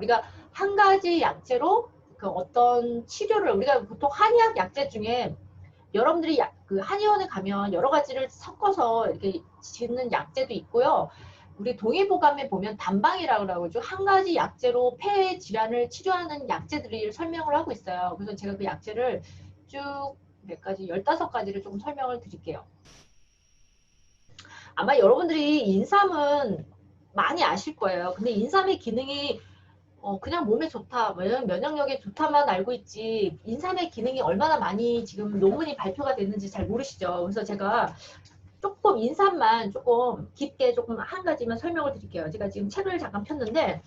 우리가 한 가지 약재로 그 어떤 치료를 우리가 보통 한의학 약재 중에 여러분들이 그 한의원에 가면 여러 가지를 섞어서 이렇게 짓는 약재도 있고요. 우리 동의보감에 보면 단방이라고 그러죠. 한 가지 약재로 폐 질환을 치료하는 약재들이 설명을 하고 있어요. 그래서 제가 그 약재를 쭉 몇 가지, 15가지를 조금 설명을 드릴게요. 아마 여러분들이 인삼은 많이 아실 거예요. 근데 인삼의 기능이 그냥 몸에 좋다, 면역력에 좋다만 알고 있지 인삼의 기능이 얼마나 많이 지금 논문이 발표가 됐는지 잘 모르시죠. 그래서 제가 조금 인삼만 조금 깊게 조금 한 가지만 설명을 드릴게요. 제가 지금 책을 잠깐 폈는데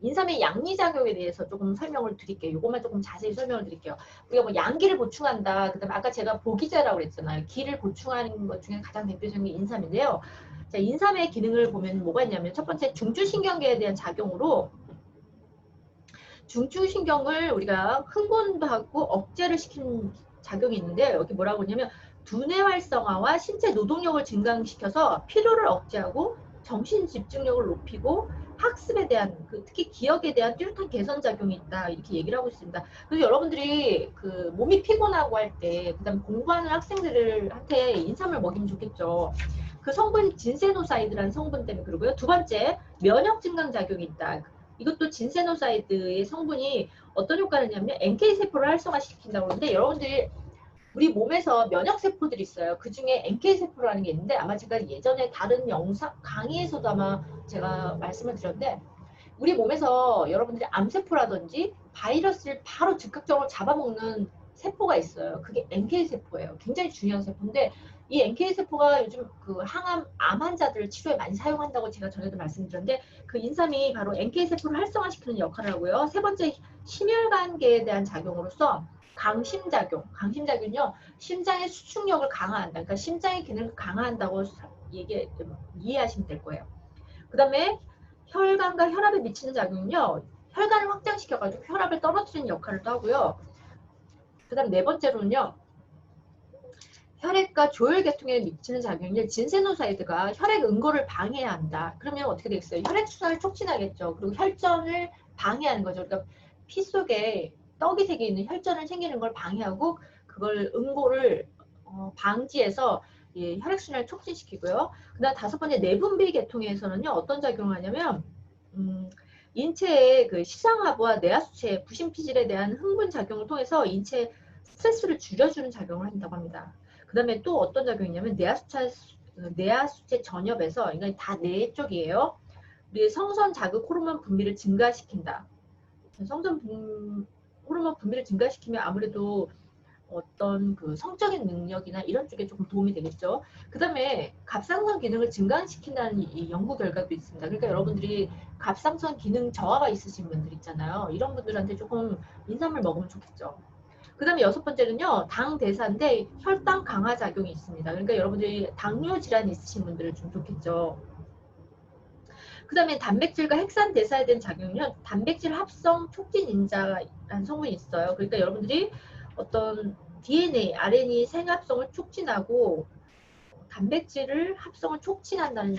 인삼의 양리작용에 대해서 조금 설명을 드릴게요. 이것만 조금 자세히 설명을 드릴게요. 우리가 뭐 양기를 보충한다. 그다음에 아까 제가 보기제라고 그랬잖아요. 기를 보충하는 것 중에 가장 대표적인 게 인삼인데요. 자, 인삼의 기능을 보면 뭐가 있냐면 첫 번째 중추신경계에 대한 작용으로 중추신경을 우리가 흥분도 하고 억제를 시키는 작용이 있는데 여기 뭐라고 하냐면 두뇌 활성화와 신체 노동력을 증강시켜서 피로를 억제하고 정신 집중력을 높이고 학습에 대한 특히 기억에 대한 뚜렷한 개선 작용이 있다 이렇게 얘기를 하고 있습니다. 그래서 여러분들이 그 몸이 피곤하고 할 때 그다음 공부하는 학생들한테 인삼을 먹이면 좋겠죠. 그 성분 진세노사이드라는 성분 때문에 그러고요. 두 번째 면역 증강 작용이 있다. 이것도 진세노사이드의 성분이 어떤 효과를 내냐면 NK세포를 활성화시킨다고 하는데 여러분들이 우리 몸에서 면역세포들이 있어요. 그 중에 NK세포라는 게 있는데 아마 제가 예전에 다른 영상 강의에서도 아마 제가 말씀을 드렸는데 우리 몸에서 여러분들이 암세포라든지 바이러스를 바로 즉각적으로 잡아먹는 세포가 있어요. 그게 NK세포예요. 굉장히 중요한 세포인데 이 NK세포가 요즘 그 항암 암 환자들 치료에 많이 사용한다고 제가 전에도 말씀드렸는데 그 인삼이 바로 NK세포를 활성화시키는 역할을 하고요. 세 번째 심혈관계에 대한 작용으로서 강심작용. 강심작용은요. 심장의 수축력을 강화한다. 그러니까 심장의 기능을 강화한다고 이해하시면 될 거예요. 그 다음에 혈관과 혈압에 미치는 작용은요. 혈관을 확장시켜가지고 혈압을 떨어뜨리는 역할을 하고요. 그 다음 네 번째로는요. 혈액과 조혈계통에 미치는 작용이 진세노사이드가 혈액 응고를 방해해야 한다. 그러면 어떻게 되겠어요? 혈액순환을 촉진하겠죠. 그리고 혈전을 방해하는 거죠. 그러니까 피 속에 떡이 새겨 있는 혈전을 생기는 걸 방해하고 그걸 응고를 방지해서 예, 혈액순환을 촉진시키고요. 그 다음 다섯 번째 내분비 계통에서는요. 어떤 작용을 하냐면 인체의 그 시상하부와 뇌하수체, 부신피질에 대한 흥분 작용을 통해서 인체의 스트레스를 줄여주는 작용을 한다고 합니다. 그 다음에 또 어떤 작용이 있냐면 뇌하수체 전엽에서 이건 다 뇌 쪽이에요. 우리의 성선 자극 호르몬 분비를 증가시킨다. 호르몬 분비를 증가시키면 아무래도 어떤 그 성적인 능력이나 이런 쪽에 조금 도움이 되겠죠. 그 다음에 갑상선 기능을 증강시킨다는 이 연구 결과도 있습니다. 그러니까 여러분들이 갑상선 기능 저하가 있으신 분들 있잖아요. 이런 분들한테 조금 인삼을 먹으면 좋겠죠. 그 다음에 여섯 번째는요. 당 대사인데 혈당 강화 작용이 있습니다. 그러니까 여러분들이 당뇨 질환이 있으신 분들은 좀 좋겠죠. 그 다음에 단백질과 핵산 대사에 대한 작용은요. 단백질 합성 촉진 인자라는 성분이 있어요. 그러니까 여러분들이 어떤 DNA, RNA 생합성을 촉진하고 단백질을 합성을 촉진한다는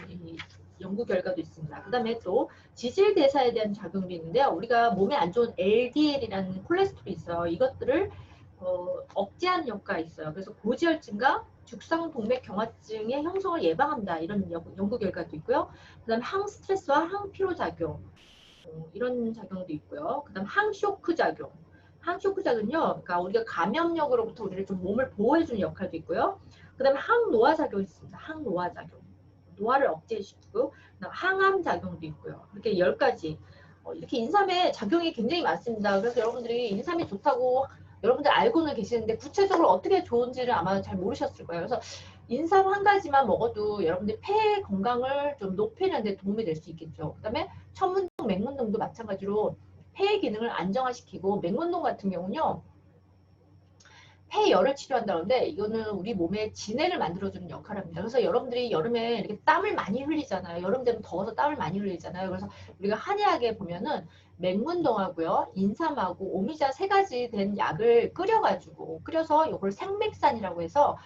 연구 결과도 있습니다. 그 다음에 또 지질 대사에 대한 작용도 있는데요. 우리가 몸에 안 좋은 LDL이라는 콜레스테롤이 있어요. 이것들을 억제하는 효과가 있어요. 그래서 고지혈증과 죽상동맥경화증의 형성을 예방한다. 이런 연구 결과도 있고요. 그 다음 항스트레스와 항피로작용 이런 작용도 있고요. 그 다음 항쇼크 작용. 항쇼크 작용은요. 그러니까 우리가 감염력으로부터 우리를 좀 몸을 보호해주는 역할도 있고요. 그 다음에 항노화 작용이 있습니다. 항노화 작용. 노화를 억제시키고 그다음 항암 작용도 있고요. 이렇게 10가지. 이렇게 인삼의 작용이 굉장히 많습니다. 그래서 여러분들이 인삼이 좋다고 여러분들 알고는 계시는데 구체적으로 어떻게 좋은지를 아마 잘 모르셨을 거예요. 그래서 인삼 한 가지만 먹어도 여러분들 폐 건강을 좀 높이는 데 도움이 될 수 있겠죠. 그 다음에 천문동, 맹문동도 마찬가지로 폐의 기능을 안정화시키고 맹문동 같은 경우는요. 폐열을 치료한다는데 이거는 우리 몸에 진해를 만들어주는 역할을 합니다. 그래서 여러분들이 여름에 이렇게 땀을 많이 흘리잖아요. 여름 되면 더워서 땀을 많이 흘리잖아요. 그래서 우리가 한의학에 보면은 맹문동하고요, 인삼하고 오미자 3가지 된 약을 끓여서 이걸 생맥산이라고 해서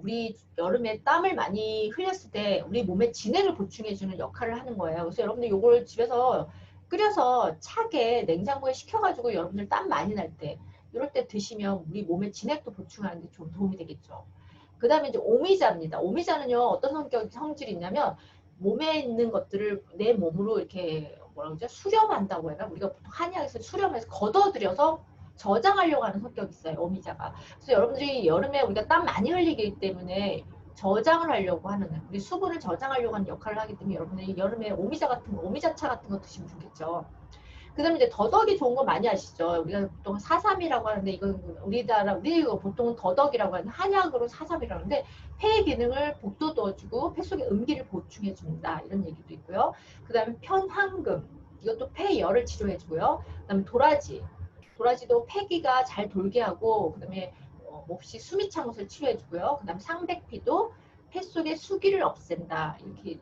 우리 여름에 땀을 많이 흘렸을 때 우리 몸에 진해를 보충해주는 역할을 하는 거예요. 그래서 여러분들 이걸 집에서 끓여서 차게 냉장고에 식혀가지고 여러분들 땀 많이 날 때 이럴 때 드시면 우리 몸에 진액도 보충하는 데 좀 도움이 되겠죠. 그 다음에 이제 오미자입니다. 오미자는요 어떤 성질이 있냐면 몸에 있는 것들을 내 몸으로 이렇게 뭐라 그러죠? 수렴한다고 해요. 우리가 보통 한의학에서 수렴해서 걷어들여서 저장하려고 하는 성격이 있어요. 오미자가. 그래서 여러분들이 여름에 우리가 땀 많이 흘리기 때문에 저장을 하려고 하는 우리 수분을 저장하려고 하는 역할을 하기 때문에 여러분들이 여름에 오미자차 같은 거 드시면 좋겠죠. 그 다음에 이제 더덕이 좋은 거 많이 아시죠? 우리가 보통 사삼이라고 하는데 이건 우리 이거 보통 더덕이라고 하는 한약으로 사삼이라고 하는데 폐의 기능을 북돋워주고 폐 속의 음기를 보충해 준다 이런 얘기도 있고요. 그 다음에 편황금 이것도 폐열을 치료해주고요. 그 다음에 도라지도 폐기가 잘 돌게 하고 그 다음에 몹시 숨이 찬 것을 치료해주고요. 그 다음에 상백피도 폐 속의 수기를 없앤다 이렇게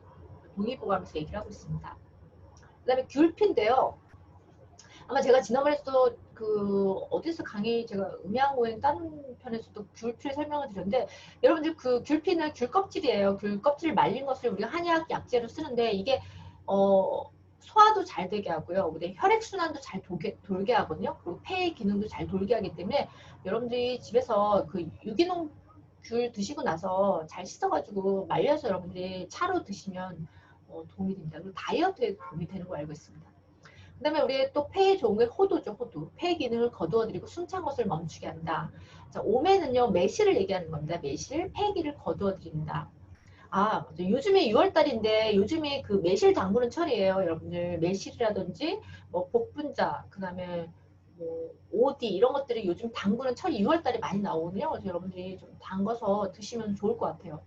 동의보감에서 얘기를 하고 있습니다. 그 다음에 귤피인데요. 아마 제가 지난번에도 어디서 강의 제가 음양고행 다른 편에서도 귤피를 설명을 드렸는데 여러분들 그 귤피는 귤 껍질이에요. 귤 껍질 말린 것을 우리가 한약 약재로 쓰는데 이게 소화도 잘 되게 하고요. 근데 혈액순환도 잘 돌게 하거든요. 그리고 폐의 기능도 잘 돌게 하기 때문에 여러분들이 집에서 그 유기농 귤 드시고 나서 잘 씻어가지고 말려서 여러분들이 차로 드시면 도움이 됩니다. 그리고 다이어트에 도움이 되는 거 알고 있습니다. 그 다음에 우리 또 폐에 좋은 게 호두죠, 호두. 폐 기능을 거두어드리고 숨찬 것을 멈추게 한다. 자, 오메는요, 매실을 얘기하는 겁니다. 매실, 폐기를 거두어드린다. 아, 요즘에 6월달인데 요즘에 그 매실 담그는 철이에요. 여러분들 매실이라든지 뭐 복분자, 그 다음에 뭐 오디 이런 것들이 요즘 담그는 철이 6월달에 많이 나오거든요. 그래서 여러분들이 좀 담궈서 드시면 좋을 것 같아요.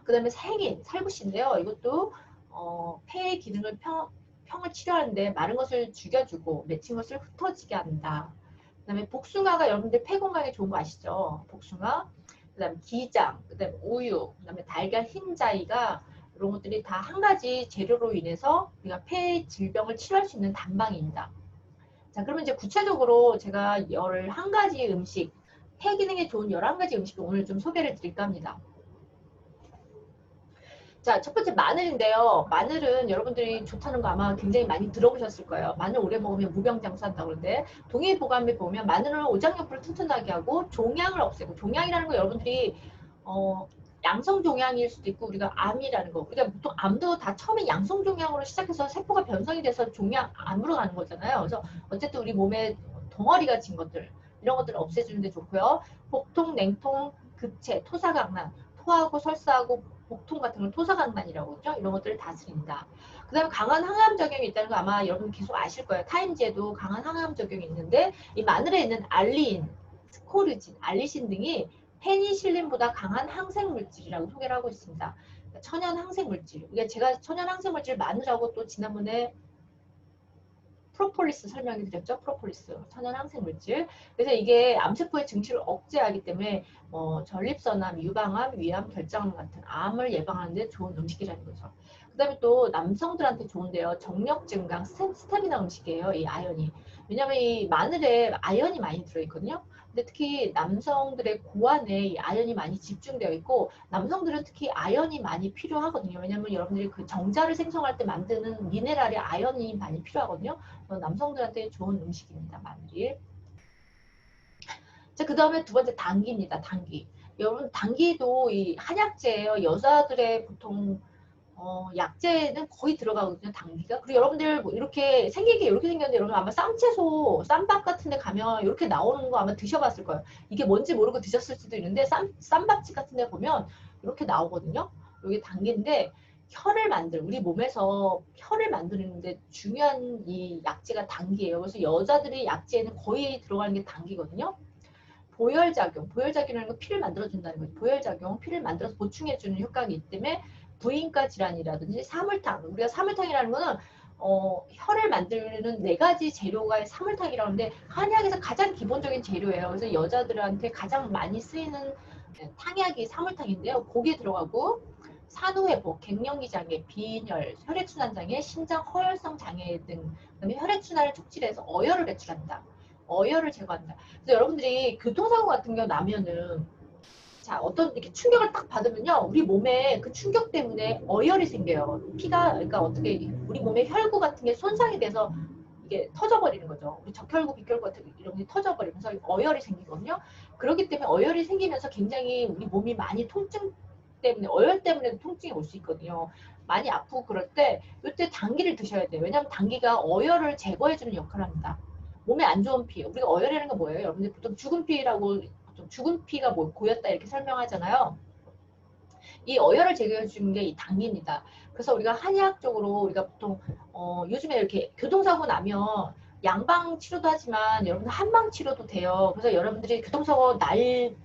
그 다음에 생인, 살구씨인데요. 이것도 폐의 기능을 평을 치료하는데 마른 것을 죽여주고 맺힌 것을 흩어지게 한다. 그 다음에 복숭아가 여러분들 폐 건강에 좋은 거 아시죠? 복숭아, 그 다음에 기장, 그 다음에 우유, 그 다음에 달걀 흰자위가 이런 것들이 다 한 가지 재료로 인해서 우리가 폐 질병을 치료할 수 있는 단방입니다. 자, 그러면 이제 구체적으로 제가 11가지 음식, 폐 기능에 좋은 11가지 음식을 오늘 좀 소개를 드릴까 합니다. 자, 첫 번째 마늘인데요. 마늘은 여러분들이 좋다는 거 아마 굉장히 많이 들어보셨을 거예요. 마늘 오래 먹으면 무병장수한다고 그러는데 동의보감에 보면 마늘은 오장육부를 튼튼하게 하고 종양을 없애고 종양이라는 거 여러분들이 양성종양일 수도 있고 우리가 암이라는 거 우리가 보통 암도 다 처음에 양성종양으로 시작해서 세포가 변성이 돼서 암으로 가는 거잖아요. 그래서 어쨌든 우리 몸에 덩어리가 진 것들 이런 것들을 없애주는 데 좋고요. 복통, 냉통, 급체, 토사강난 토하고 설사하고 복통 같은 걸 토사강난이라고 그러죠. 이런 것들을 다스린다. 그 다음에 강한 항암 작용이 있다는 거 아마 여러분 계속 아실 거예요. 타임지에도 강한 항암 작용이 있는데 이 마늘에 있는 알리인, 스코르진, 알리신 등이 페니실린보다 강한 항생물질이라고 소개를 하고 있습니다. 천연 항생물질. 그러니까 제가 천연 항생물질 마늘하고 또 지난번에 프로폴리스 설명해 드렸죠. 프로폴리스 천연 항생물질. 그래서 이게 암세포의 증식을 억제하기 때문에 전립선암, 유방암, 위암, 결장암 같은 암을 예방하는 데 좋은 음식이라는 거죠. 그 다음에 또 남성들한테 좋은데요. 정력 증강, 스태미나 음식이에요. 이 아연이. 왜냐하면 이 마늘에 아연이 많이 들어있거든요. 근데 특히 남성들의 고환에 이 아연이 많이 집중되어 있고 남성들은 특히 아연이 많이 필요하거든요. 왜냐하면 여러분들이 그 정자를 생성할 때 만드는 미네랄에 아연이 많이 필요하거든요. 남성들한테 좋은 음식입니다. 마늘이. 자, 그 다음에 두 번째 당귀입니다. 당귀. 여러분 당귀도 이 한약재예요. 여자들의 보통 약재는 거의 들어가거든요. 당귀가. 그리고 여러분들 뭐 이렇게 생긴 게 이렇게 생겼는데 여러분 아마 쌈채소, 쌈밥 같은 데 가면 이렇게 나오는 거 아마 드셔봤을 거예요. 이게 뭔지 모르고 드셨을 수도 있는데 쌈밥집 같은 데 보면 이렇게 나오거든요. 이게 당귀인데 우리 몸에서 혈을 만드는데 중요한 이 약재가 당귀예요. 그래서 여자들의 약재에는 거의 들어가는 게 당귀거든요. 보혈작용이라는 건 피를 만들어준다는 거죠. 보혈작용, 피를 만들어서 보충해주는 효과가 있기 때문에 부인과 질환이라든지 사물탕, 우리가 사물탕이라는 거는 혈을 만드는 4가지 재료가 사물탕이라고 하는데 한약에서 가장 기본적인 재료예요. 그래서 여자들한테 가장 많이 쓰이는 탕약이 사물탕인데요. 고기에 들어가고 산후회복, 갱년기 장애, 빈혈, 혈액순환 장애, 심장 허혈성 장애 등 그다음에 혈액순환을 촉진해서 어혈을 배출한다. 어혈을 제거한다. 그래서 여러분들이 교통사고 같은 경우 나면은 자, 어떤 이렇게 충격을 딱 받으면요. 우리 몸에 그 충격 때문에 어혈이 생겨요. 피가, 그러니까 어떻게 우리 몸에 혈구 같은 게 손상이 돼서 이게 터져버리는 거죠. 우리 적혈구, 비혈구 같은 이런 게 터져버리면서 어혈이 생기거든요. 그렇기 때문에 어혈이 생기면서 굉장히 우리 몸이 많이 통증 때문에, 어혈 때문에 통증이 올 수 있거든요. 많이 아프고 그럴 때 이때 당귀를 드셔야 돼요. 왜냐하면 당귀가 어혈을 제거해주는 역할을 합니다. 몸에 안 좋은 피, 우리가 어혈이라는 건 뭐예요? 여러분들 보통 죽은 피라고, 보통 죽은 피가 뭐 고였다 이렇게 설명하잖아요. 이 어혈을 제거해 주는 게 이 당귀입니다. 그래서 우리가 한의학적으로 우리가 보통 요즘에 이렇게 교통사고 나면 양방 치료도 하지만 여러분 한방 치료도 돼요. 그래서 여러분들이 교통사고 날면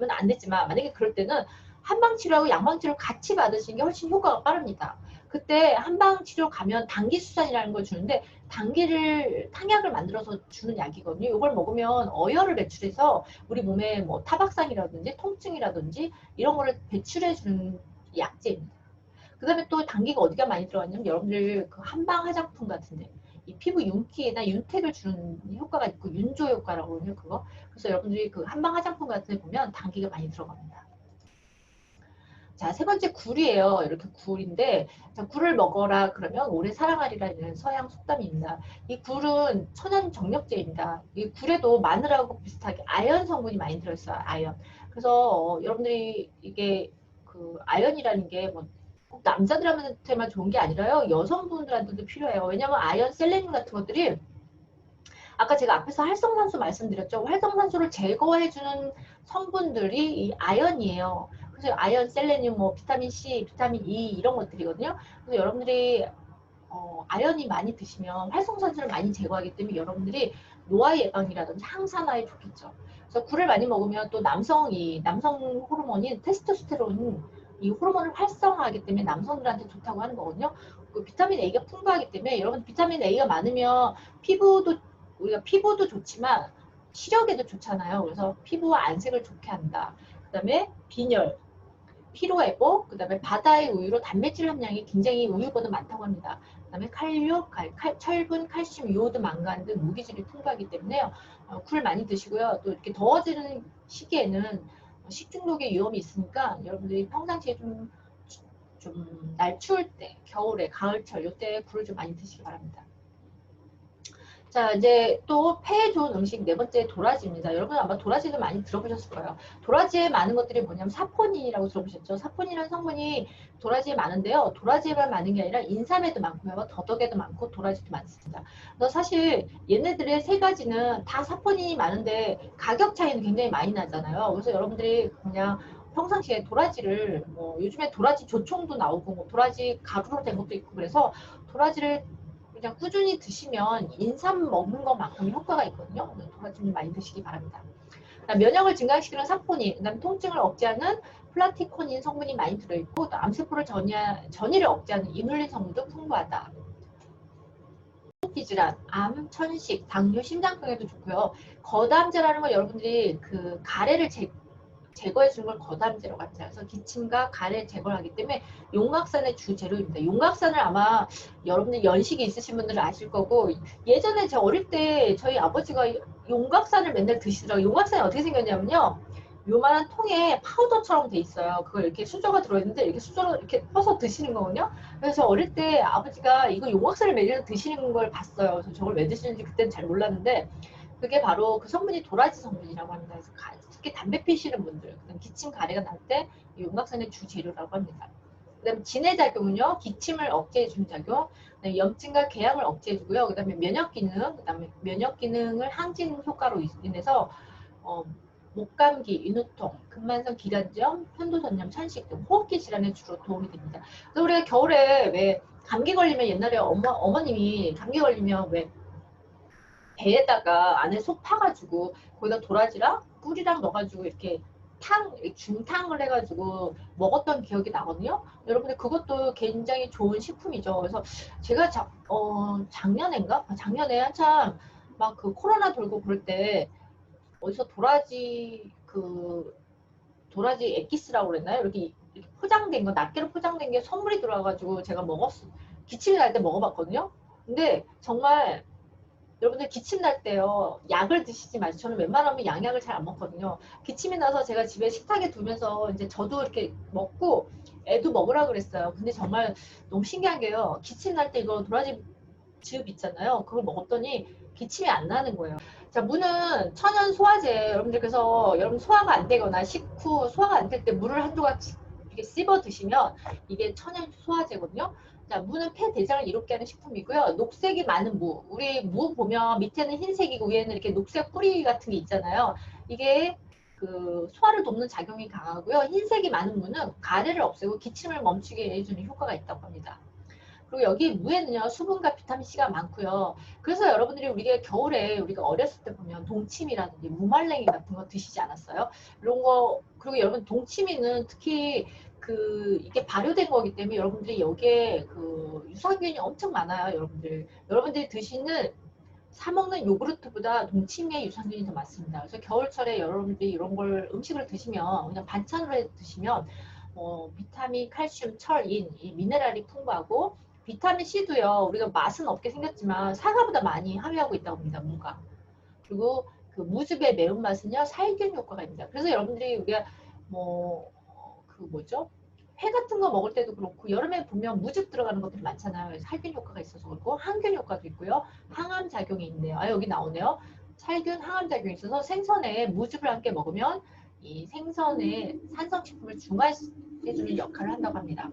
안 됐지만 만약에 그럴 때는 한방 치료하고 양방 치료 같이 받으시는 게 훨씬 효과가 빠릅니다. 그때 한방 치료 가면 당귀수산이라는 걸 주는데 당귀를 탕약을 만들어서 주는 약이거든요. 이걸 먹으면 어혈을 배출해서 우리 몸에 뭐 타박상이라든지 통증이라든지 이런 거를 배출해 주는 약제입니다. 그 다음에 또 당귀가 어디가 많이 들어갔냐면 여러분들 그 한방 화장품 같은데 이 피부 윤기나 윤택을 주는 효과가 있고 윤조 효과라고 그러요 그거. 그래서 여러분들이 그 한방 화장품 같은 데 보면 당귀가 많이 들어갑니다. 자, 세 번째 굴이에요. 이렇게 굴인데, 자, 굴을 먹어라 그러면 오래 살아가리라는 서양 속담입니다. 이 굴은 천연 정력제입니다. 이 굴에도 마늘하고 비슷하게 아연 성분이 많이 들어있어요. 아연. 그래서 여러분들이 이게 그 아연이라는 게 뭐 꼭 남자들한테만 좋은 게 아니라요. 여성분들한테도 필요해요. 왜냐하면 아연, 셀레늄 같은 것들이 아까 제가 앞에서 활성산소 말씀드렸죠. 활성산소를 제거해주는 성분들이 이 아연이에요. 그래서 아연, 셀레늄, 뭐 비타민 C, 비타민 E 이런 것들이거든요. 그래서 여러분들이 아연이 많이 드시면 활성산소를 많이 제거하기 때문에 여러분들이 노화 예방이라든지 항산화에 좋겠죠. 그래서 굴을 많이 먹으면 또 남성 호르몬인 테스토스테론 이 호르몬을 활성화하기 때문에 남성들한테 좋다고 하는 거거든요. 그 비타민 A가 풍부하기 때문에 여러분 비타민 A가 많으면 우리가 피부도 좋지만 시력에도 좋잖아요. 그래서 피부와 안색을 좋게 한다. 그 다음에 빈혈, 피로회복, 그 다음에 바다의 우유로 단백질 함량이 굉장히 우유보다 많다고 합니다. 그 다음에 칼륨, 철분, 칼슘, 요오드, 망간 등 무기질이 풍부하기 때문에요. 굴 많이 드시고요. 또 이렇게 더워지는 시기에는 식중독의 위험이 있으니까 여러분들이 평상시에 좀 날 추울 때, 겨울에, 가을철 이때 굴을 좀 많이 드시기 바랍니다. 자, 이제 또 폐에 좋은 음식 네 번째 도라지입니다. 여러분 아마 도라지도 많이 들어보셨을 거예요. 도라지에 많은 것들이 뭐냐면 사포닌이라고 들어보셨죠? 사포닌이라는 성분이 도라지에 많은데요. 도라지에만 많은 게 아니라 인삼에도 많고요. 더덕에도 많고 도라지도 많습니다. 그래서 사실 얘네들의 세 가지는 다 사포닌이 많은데 가격 차이는 굉장히 많이 나잖아요. 그래서 여러분들이 그냥 평상시에 도라지를 뭐 요즘에 도라지 조청도 나오고 뭐 도라지 가루로 된 것도 있고 그래서 도라지를 그냥 꾸준히 드시면 인삼 먹는 것만큼 효과가 있거든요. 도라지 좀 많이 드시기 바랍니다. 면역을 증강시키는 사포닌, 그다음 통증을 억제하는 플라티코닌 성분이 많이 들어있고 또 암세포를 전이를 억제하는 이눌린 성분도 풍부하다. 기질환, 암, 천식, 당뇨, 심장병에도 좋고요. 거담제라는 건 여러분들이 그 가래를 제거해 주는 걸 거담제라고 하죠. 그래서 기침과 가래 제거를 하기 때문에 용각산의 주 재료입니다. 용각산을 아마 여러분들 연식이 있으신 분들은 아실 거고 예전에 저 어릴 때 저희 아버지가 용각산을 맨날 드시더라고요. 용각산이 어떻게 생겼냐면요. 요만한 통에 파우더처럼 돼 있어요. 그걸 이렇게 수저가 들어있는데 이렇게 수저로 이렇게 퍼서 드시는 거거든요. 그래서 어릴 때 아버지가 이거 용각산을 매일 드시는 걸 봤어요. 그래서 저걸 왜 드시는지 그때는 잘 몰랐는데 그게 바로 그 성분이 도라지 성분이라고 합니다. 그래서 특히 담배 피시는 분들, 기침 가래가 날 때 용각산의 주 재료라고 합니다. 그다음에 진해작용은요, 기침을 억제해주는 작용, 그다음에 염증과 궤양을 억제해주고요. 그다음에 면역 기능, 그다음에 면역 기능을 항진 효과로 인해서 목감기, 인후통, 근만성 기관지염, 편도선염, 천식 등 호흡기 질환에 주로 도움이 됩니다. 그래서 우리가 겨울에 왜 감기 걸리면 옛날에 어머님이 감기 걸리면 왜 배에다가 안에 속 파가지고 거기다 도라지랑 꿀이랑 넣어가지고 이렇게 중탕을 해가지고 먹었던 기억이 나거든요. 여러분들 그것도 굉장히 좋은 식품이죠. 그래서 제가 작년에 한참 막 그 코로나 돌고 그럴 때 어디서 도라지 엑기스라고 그랬나요? 이렇게 포장된 거, 낱개로 포장된 게 선물이 들어와가지고 제가 기침이 날 때 먹어봤거든요. 근데 정말 여러분들 기침 날 때요 약을 드시지 마세요. 저는 웬만하면 양약을 잘 안 먹거든요. 기침이 나서 제가 집에 식탁에 두면서 이제 저도 이렇게 먹고 애도 먹으라 그랬어요. 근데 정말 너무 신기한 게요. 기침 날 때 이거 도라지 즙 있잖아요. 그걸 먹었더니 기침이 안 나는 거예요. 자, 무는 천연 소화제. 여러분들 그래서 여러분 소화가 안 되거나 식후 소화가 안 될 때 물을 한 조각씩 이렇게 씹어 드시면 이게 천연 소화제거든요. 자, 무는 폐 대장을 이롭게 하는 식품이고요. 녹색이 많은 무. 우리 무 보면 밑에는 흰색이고 위에는 이렇게 녹색 뿌리 같은 게 있잖아요. 이게 그 소화를 돕는 작용이 강하고요. 흰색이 많은 무는 가래를 없애고 기침을 멈추게 해주는 효과가 있다고 합니다. 그리고 여기 무에는요 수분과 비타민C가 많고요. 그래서 여러분들이 우리가 겨울에 우리가 어렸을 때 보면 동치미라든지 무말랭이 같은 거 드시지 않았어요? 이런 거. 그리고 여러분 동치미는 특히 그 이게 발효된 거기 때문에 여러분들이 여기에 그 유산균이 엄청 많아요. 여러분들이 드시는 사 먹는 요구르트보다 동치미의 유산균이 더 많습니다. 그래서 겨울철에 여러분들이 이런 걸 음식을 드시면 그냥 반찬으로 해 드시면 비타민, 칼슘, 철, 인, 이 미네랄이 풍부하고 비타민 C도요. 우리가 맛은 없게 생겼지만 사과보다 많이 함유하고 있다고 합니다. 무가. 그리고 그 무즙의 매운맛은요. 살균 효과가 있습니다. 그래서 여러분들이 우리가 뭐 그 뭐죠? 회 같은 거 먹을 때도 그렇고 여름에 보면 무즙 들어가는 것들이 많잖아요. 살균 효과가 있어서 그렇고 항균 효과도 있고요. 항암 작용이 있네요. 아 여기 나오네요. 살균 항암 작용이 있어서 생선에 무즙을 함께 먹으면 이 생선의 산성식품을 중화해주는 역할을 한다고 합니다.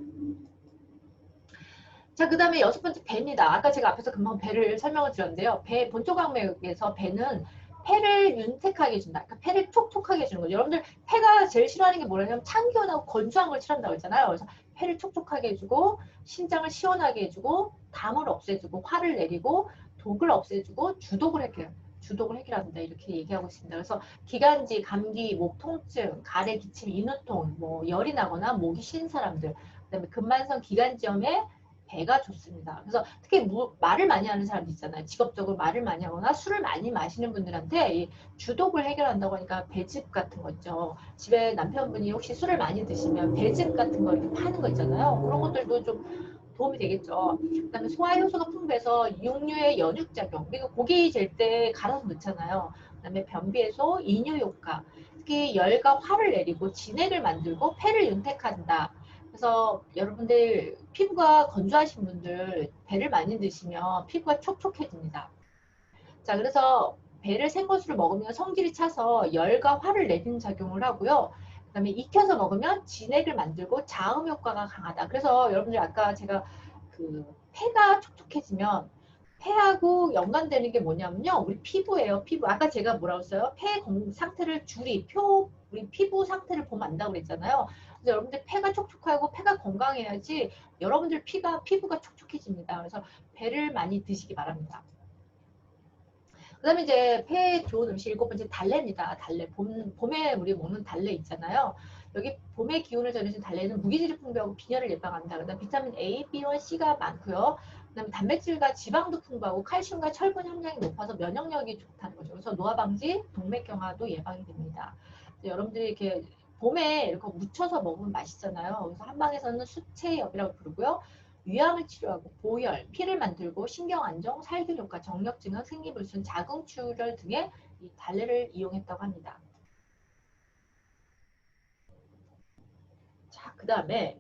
자, 그 다음에 여섯 번째 배입니다. 아까 제가 앞에서 금방 배를 설명을 드렸는데요. 배, 본초강맥에서 배는 폐를 윤택하게 해준다. 그러니까 폐를 촉촉하게 해주는 거죠. 여러분들 폐가 제일 싫어하는 게 뭐냐면 찬기운하고 건조한 걸 싫어한다고 했잖아요. 그래서 폐를 촉촉하게 해주고 심장을 시원하게 해주고 담을 없애주고 화를 내리고 독을 없애주고 주독을 해결한다. 이렇게 얘기하고 있습니다. 그래서 기관지, 감기, 목 통증, 가래, 기침, 인후통, 뭐 열이 나거나 목이 쉰 사람들, 그다음에 근만성 기관지염에 배가 좋습니다. 그래서 특히 말을 많이 하는 사람들 있잖아요. 직업적으로 말을 많이 하거나 술을 많이 마시는 분들한테 이 주독을 해결한다고 하니까 배즙 같은 거 있죠. 집에 남편분이 혹시 술을 많이 드시면 배즙 같은 거 이렇게 파는 거 있잖아요. 그런 것들도 좀 도움이 되겠죠. 그다음에 소화 효소가 풍부해서 육류의 연육작용, 그리고 고기 젤 때 갈아서 넣잖아요. 그다음에 변비해소, 이뇨 효과, 특히 열과 화를 내리고 진액을 만들고 폐를 윤택한다. 그래서 여러분들 피부가 건조하신 분들 배를 많이 드시면 피부가 촉촉해집니다. 자, 그래서 배를 생것으로 먹으면 성질이 차서 열과 화를 내리는 작용을 하고요. 그다음에 익혀서 먹으면 진액을 만들고 자음 효과가 강하다. 그래서 여러분들 아까 제가 그 폐가 촉촉해지면 폐하고 연관되는 게 뭐냐면요. 우리 피부예요. 피부. 아까 제가 뭐라고 했어요? 폐 상태를 우리 피부 상태를 보면 안다고 그랬잖아요. 그래서 여러분들 폐가 촉촉하고 폐가 건강해야지 여러분들 피부가 촉촉해집니다. 그래서 배를 많이 드시기 바랍니다. 그 다음에 이제 폐에 좋은 음식 일곱 번째 달래입니다. 달래. 봄에 우리 먹는 달래 있잖아요. 여기 봄의 기운을 전해주는 달래는 무기질이 풍부하고 빈혈을 예방합니다. 그다음 비타민 A, B1, C가 많고요. 그다음에 단백질과 지방도 풍부하고 칼슘과 철분 함량이 높아서 면역력이 좋다는 거죠. 그래서 노화 방지, 동맥경화도 예방이 됩니다. 여러분들이 이렇게 봄에 이렇게 무쳐서 먹으면 맛있잖아요. 그래서 한방에서는 수채엽이라고 부르고요. 위암을 치료하고 보혈, 피를 만들고 신경 안정, 살균 효과, 정력 증강, 생리불순, 자궁출혈 등의 이 달래를 이용했다고 합니다. 자, 그 다음에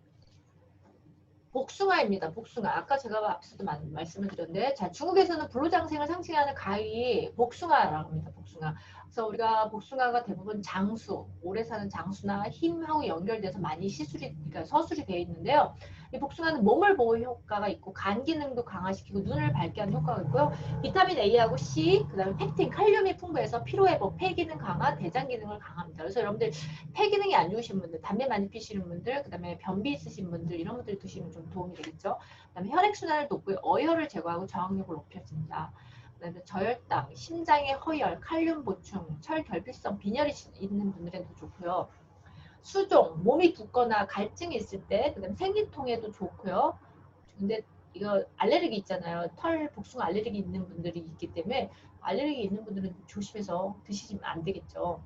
복숭아입니다. 복숭아. 아까 제가 앞서도 말씀을 드렸는데, 자, 중국에서는 불로장생을 상징하는 과일이 복숭아라고 합니다. 복숭아. 그래서 우리가 복숭아가 대부분 장수, 오래 사는 장수나 힘하고 연결돼서 많이 그러니까 서술이 되어 있는데요. 이 복숭아는 몸을 보호 효과가 있고 간 기능도 강화시키고 눈을 밝게 하는 효과가 있고요. 비타민 A하고 C, 그다음에 팩틴, 칼륨이 풍부해서 피로 회복, 폐 기능 강화, 대장 기능을 강합니다. 그래서 여러분들 폐 기능이 안 좋으신 분들, 담배 많이 피시는 분들, 그다음에 변비 있으신 분들 이런 분들 드시면 좀 도움이 되겠죠. 그다음에 혈액 순환을 돕고 어혈을 제거하고 저항력을 높여줍니다. 그다음에 저혈당, 심장의 허혈, 칼륨 보충, 철결핍성, 빈혈이 있는 분들에도 좋고요. 수종, 몸이 붓거나 갈증이 있을 때, 그다음에 생리통에도 좋고요. 근데 이거 알레르기 있잖아요. 털 복숭아 알레르기 있는 분들이 있기 때문에 알레르기 있는 분들은 조심해서 드시면 안 되겠죠.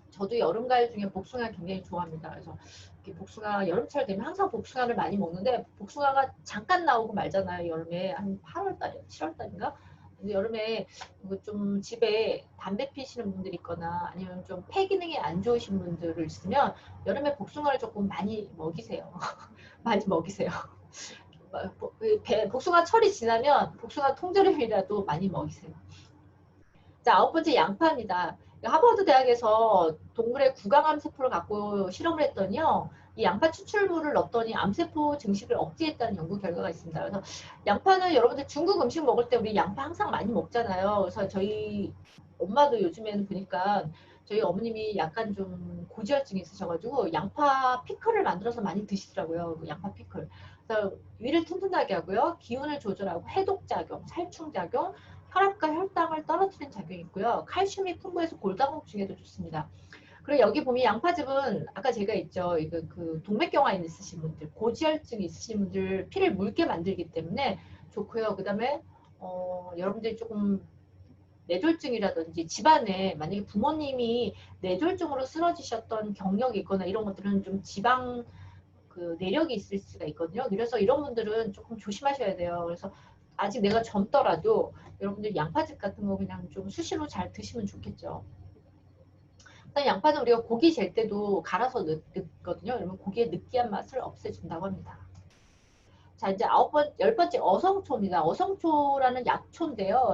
저도 여름 과일 중에 복숭아 굉장히 좋아합니다. 그래서 복숭아 여름철 되면 항상 복숭아를 많이 먹는데 복숭아가 잠깐 나오고 말잖아요. 여름에 한 8월 달에 7월 달인가? 여름에 좀 집에 담배 피시는 분들 있거나 아니면 좀 폐 기능이 안 좋으신 분들을 있으면 여름에 복숭아를 조금 많이 먹이세요. 많이 먹이세요. 복숭아 철이 지나면 복숭아 통조림이라도 많이 먹이세요. 자, 9번째 양파입니다. 하버드 대학에서 동물의 구강암 세포를 갖고 실험을 했더니요. 이 양파 추출물을 넣었더니 암세포 증식을 억제했다는 연구 결과가 있습니다. 그래서 양파는 여러분들 중국 음식 먹을 때 우리 양파 항상 많이 먹잖아요. 그래서 저희 엄마도 요즘에는 보니까 저희 어머님이 약간 좀 고지혈증이 있으셔가지고 양파 피클을 만들어서 많이 드시더라고요. 그 양파 피클. 그래서 위를 튼튼하게 하고요. 기운을 조절하고 해독작용, 살충작용, 혈압과 혈당을 떨어뜨리는 작용이 있고요. 칼슘이 풍부해서 골다공증에도 좋습니다. 그리고 여기 보면 양파즙은 아까 제가 있죠. 이거 그 동맥경화 있으신 분들, 고지혈증 있으신 분들 피를 묽게 만들기 때문에 좋고요. 그다음에 여러분들이 조금 뇌졸중이라든지 집안에 만약에 부모님이 뇌졸중으로 쓰러지셨던 경력이 있거나 이런 것들은 좀 지방 그 내력이 있을 수가 있거든요. 그래서 이런 분들은 조금 조심하셔야 돼요. 그래서 아직 내가 젊더라도 여러분들 양파즙 같은 거 그냥 좀 수시로 잘 드시면 좋겠죠. 일단 양파는 우리가 고기 젤 때도 갈아서 넣거든요. 그러면 고기의 느끼한 맛을 없애준다고 합니다. 자, 이제 10번째 어성초입니다. 어성초라는 약초인데요.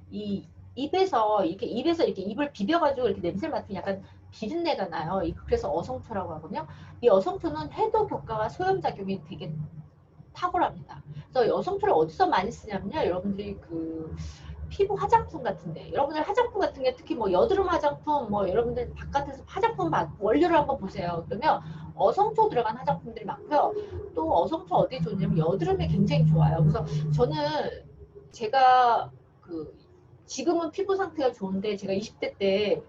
이 입에서 이렇게 입을 비벼가지고 이렇게 냄새를 맡으면 약간 비린내가 나요. 그래서 어성초라고 하거든요. 이 어성초는 해독 효과와 소염작용이 되게 탁월합니다. 그래서 어성초를 어디서 많이 쓰냐면요. 여러분들이 그 피부 화장품 같은데 여러분들 화장품 같은 게 특히 뭐 여드름 화장품 뭐 여러분들 바깥에서 화장품 원료를 한번 보세요. 그러면 어성초 들어간 화장품들이 많고요. 또 어성초 어디에 좋냐면 여드름에 굉장히 좋아요. 그래서 저는 제가 그 지금은 피부 상태가 좋은데 제가 20대 때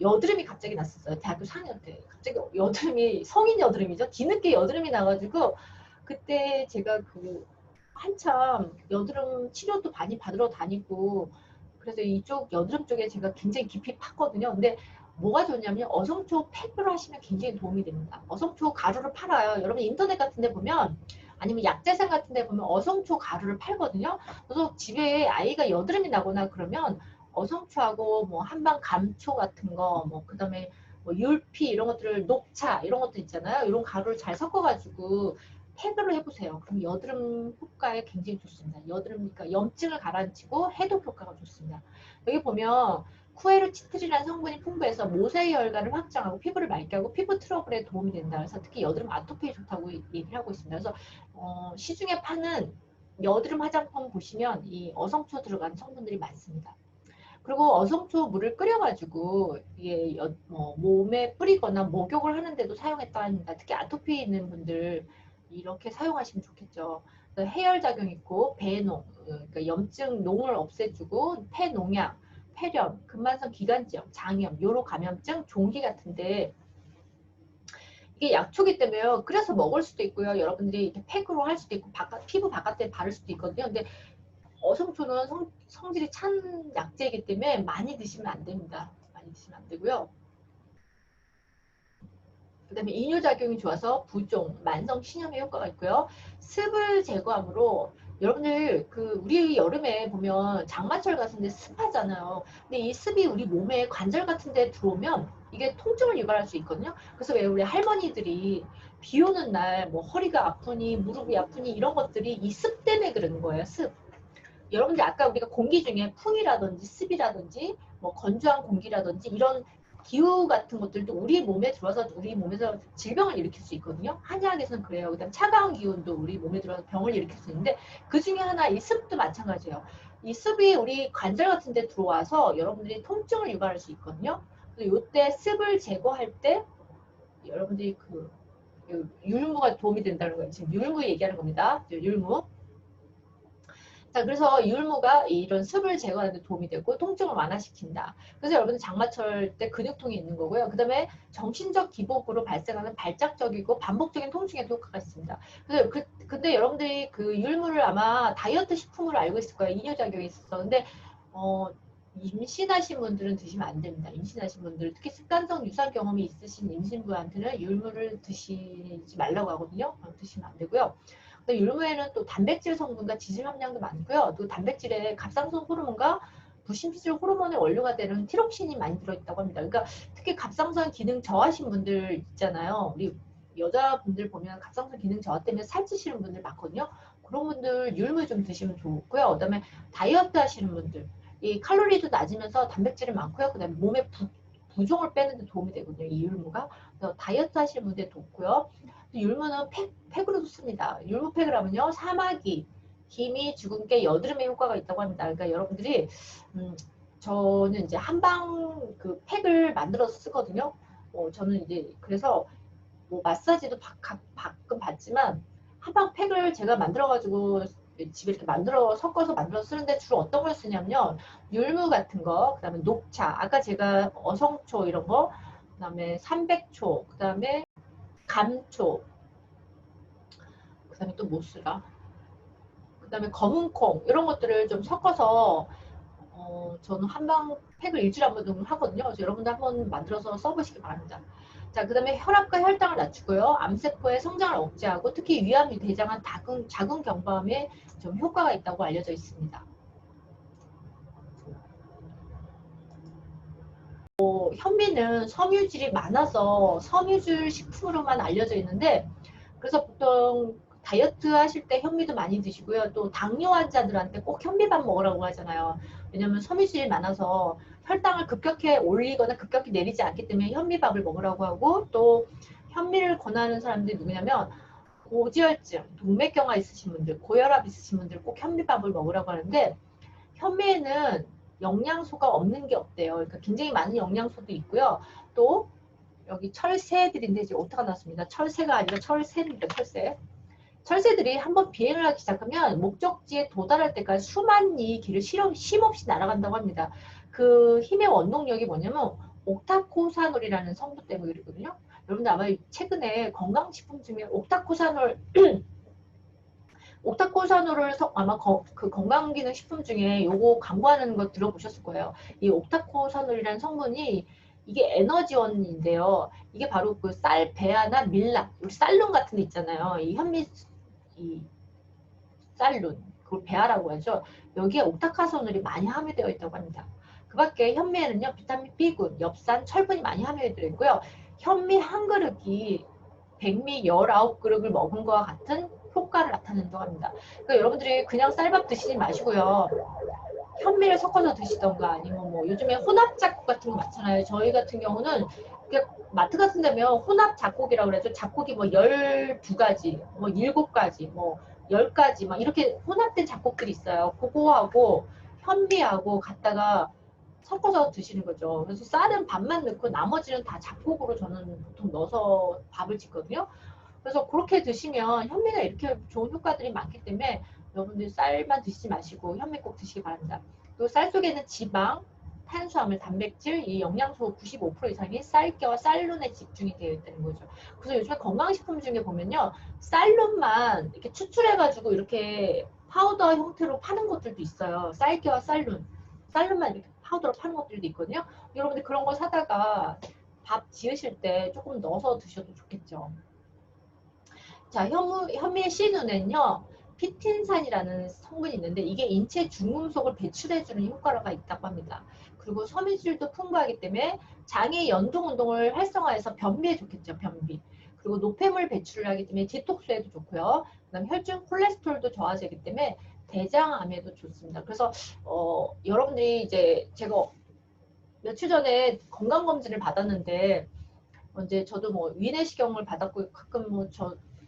여드름이 갑자기 났었어요. 대학교 4학년 때. 갑자기 여드름이 성인 여드름이죠. 뒤늦게 여드름이 나가지고 그때 제가 그 한참 여드름 치료도 많이 받으러 다니고 그래서 이쪽 여드름 쪽에 제가 굉장히 깊이 팠거든요. 근데 뭐가 좋냐면 어성초 팩으로 하시면 굉장히 도움이 됩니다. 어성초 가루를 팔아요. 여러분 인터넷 같은 데 보면 아니면 약재상 같은 데 보면 어성초 가루를 팔거든요. 그래서 집에 아이가 여드름이 나거나 그러면 어성초하고 뭐 한방 감초 같은 거, 뭐 그다음에 뭐 율피 이런 것들을 녹차 이런 것들 있잖아요. 이런 가루를 잘 섞어가지고 팩으로 해보세요. 그럼 여드름 효과에 굉장히 좋습니다. 여드름, 그러니까 염증을 가라앉히고 해독 효과가 좋습니다. 여기 보면 쿠에르치트리라는 성분이 풍부해서 모세혈 혈관을 확장하고 피부를 맑게 하고 피부 트러블에 도움이 된다. 그래서 특히 여드름 아토피에 좋다고 얘기를 하고 있습니다. 그래서 시중에 파는 여드름 화장품 보시면 이 어성초 들어간 성분들이 많습니다. 그리고 어성초 물을 끓여가지고 이게 몸에 뿌리거나 목욕을 하는데도 사용했다 합니다. 특히 아토피 있는 분들 이렇게 사용하시면 좋겠죠. 해열 작용 있고 배농, 그러니까 염증 농을 없애주고 폐농약, 폐렴, 근만성 기관지염, 장염, 요로 감염증, 종기 같은데 이게 약초기 때문에요. 끓여서 먹을 수도 있고요. 여러분들이 이렇게 팩으로 할 수도 있고 피부 바깥에 바를 수도 있거든요. 근데 어성초는 성질이 찬 약재이기 때문에 많이 드시면 안 됩니다. 많이 드시면 안 되고요. 그 다음에 이뇨작용이 좋아서 부종, 만성 신염에 효과가 있고요. 습을 제거함으로 여러분들 우리 여름에 보면 장마철 같은데 습하잖아요. 근데 이 습이 우리 몸에 관절 같은데 들어오면 이게 통증을 유발할 수 있거든요. 그래서 왜 우리 할머니들이 비 오는 날 뭐 허리가 아프니 무릎이 아프니 이런 것들이 이 습 때문에 그러는 거예요. 습. 여러분들 아까 우리가 공기 중에 풍이라든지 습이라든지 뭐 건조한 공기라든지 이런 기후 같은 것들도 우리 몸에 들어와서 우리 몸에서 질병을 일으킬 수 있거든요. 한의학에서는 그래요. 그다음 차가운 기운도 우리 몸에 들어와서 병을 일으킬 수 있는데 그 중에 하나 이 습도 마찬가지예요. 이 습이 우리 관절 같은 데 들어와서 여러분들이 통증을 유발할 수 있거든요. 그래서 이때 습을 제거할 때 여러분들이 율무가 도움이 된다는 거예요. 지금 율무 얘기하는 겁니다. 율무. 자, 그래서 율무가 이런 습을 제거하는 데 도움이 되고 통증을 완화시킨다. 그래서 여러분 장마철 때 근육통이 있는 거고요. 그 다음에 정신적 기복으로 발생하는 발작적이고 반복적인 통증에도 효과가 있습니다. 그래서 근데 여러분들이 그 율무를 아마 다이어트 식품으로 알고 있을 거예요. 이뇨작용이 있어서. 근데 임신하신 분들은 드시면 안 됩니다. 임신하신 분들, 특히 습관성 유산 경험이 있으신 임신부한테는 율무를 드시지 말라고 하거든요. 드시면 안 되고요. 율무에는 또 단백질 성분과 지질 함량도 많고요. 또 단백질에 갑상선 호르몬과 부심질 호르몬의 원료가 되는 티록신이 많이 들어있다고 합니다. 그러니까 특히 갑상선 기능 저하신 분들 있잖아요. 우리 여자분들 보면 갑상선 기능 저하 때문에 살찌시는 분들 많거든요. 그런 분들 율무 좀 드시면 좋고요. 그다음에 다이어트 하시는 분들, 이 칼로리도 낮으면서 단백질이 많고요. 그다음에 몸에 부종을 빼는 데 도움이 되거든요. 이 율무가. 그래서 다이어트 하시는 분들 좋고요. 율무는 팩으로도 씁니다. 율무팩을 하면요. 사마귀, 기미, 주근깨, 여드름에 효과가 있다고 합니다. 그러니까 여러분들이 저는 이제 한방 그 팩을 만들어서 쓰거든요. 저는 이제 그래서 뭐 마사지도 가끔 받지만 한방 팩을 제가 만들어가지고 집에 이렇게 섞어서 만들어서 쓰는데 주로 어떤 걸 쓰냐면요. 율무 같은 거, 그 다음에 녹차, 아까 제가 어성초 이런 거, 그 다음에 삼백초, 그 다음에 감초, 그 다음에 또 뭐 쓰라? 그 다음에 검은콩 이런 것들을 좀 섞어서 저는 한방 팩을 일주일에 한 번 정도 하거든요. 그래서 여러분들 한번 만들어서 써보시기 바랍니다. 자, 그 다음에 혈압과 혈당을 낮추고요. 암세포의 성장을 억제하고 특히 위암, 대장암, 자궁 경부암에 좀 효과가 있다고 알려져 있습니다. 현미는 섬유질이 많아서 섬유질 식품으로만 알려져 있는데 그래서 보통 다이어트 하실 때 현미도 많이 드시고요. 또 당뇨 환자들한테 꼭 현미밥 먹으라고 하잖아요. 왜냐면 섬유질이 많아서 혈당을 급격히 올리거나 급격히 내리지 않기 때문에 현미밥을 먹으라고 하고 또 현미를 권하는 사람들이 누구냐면 고지혈증, 동맥경화 있으신 분들, 고혈압 있으신 분들 꼭 현미밥을 먹으라고 하는데 현미에는 영양소가 없는 게 없대요. 그러니까 굉장히 많은 영양소도 있고요. 또 여기 철새들인데 이제 오타가 났습니다. 철새가 아니라 철새입니다. 철새. 철새들이 한번 비행을 하기 시작하면 목적지에 도달할 때까지 수만리 길을 쉼없이 날아간다고 합니다. 그 힘의 원동력이 뭐냐면 옥타코사놀이라는 성분 때문에 그러거든요. 여러분들 아마 최근에 건강식품 중에 옥타코사놀을 아마 그 건강기능식품 중에 요거 광고하는 거 들어보셨을 거예요. 이 옥타코사놀이라는 성분이 이게 에너지원인데요. 이게 바로 그 배아나 밀랍, 우리 쌀룬 같은 데 있잖아요. 이 현미, 이 쌀룬, 그걸 배아라고 하죠. 여기에 옥타코사놀이 많이 함유되어 있다고 합니다. 그 밖에 현미에는요, 비타민 B군, 엽산, 철분이 많이 함유되어 있고요. 현미 한 그릇이 백미 19그릇을 먹은 것과 같은 효과를 나타낸다고 합니다. 그러니까 여러분들이 그냥 쌀밥 드시지 마시고요. 현미를 섞어서 드시던가 아니면 뭐 요즘에 혼합 작곡 같은 거 많잖아요. 저희 같은 경우는 마트 같은 데면 혼합 작곡이라고 그래서 작곡이 뭐 12가지, 뭐 7가지, 뭐 10가지 막 이렇게 혼합된 작곡들이 있어요. 그거하고 현미하고 갖다가 섞어서 드시는 거죠. 그래서 쌀은 반만 넣고 나머지는 다 잡곡으로 저는 보통 넣어서 밥을 짓거든요. 그래서 그렇게 드시면 현미가 이렇게 좋은 효과들이 많기 때문에 여러분들 쌀만 드시지 마시고 현미 꼭 드시기 바랍니다. 또 쌀 속에는 지방, 탄수화물, 단백질, 이 영양소 95% 이상이 쌀겨와 쌀룬에 집중이 되어 있다는 거죠. 그래서 요즘에 건강식품 중에 보면요. 쌀룬만 이렇게 추출해가지고 이렇게 파우더 형태로 파는 것들도 있어요. 쌀겨와 쌀룬만 이렇게 파우더로 파는 것들도 있거든요. 여러분들 그런 거 사다가 밥 지으실 때 조금 넣어서 드셔도 좋겠죠. 자, 현미의 C눈에는요, 피틴산이라는 성분이 있는데 이게 인체 중금속을 배출해주는 효과가 있다고 합니다. 그리고 섬유질도 풍부하기 때문에 장의 연동 운동을 활성화해서 변비에 좋겠죠, 변비. 그리고 노폐물 배출을 하기 때문에 디톡스에도 좋고요. 그다음 혈중 콜레스테롤도 저하되기 때문에 대장암에도 좋습니다. 그래서 여러분들이 이제 제가 며칠 전에 건강검진을 받았는데 이제 저도 뭐 위내시경을 받았고 가끔 뭐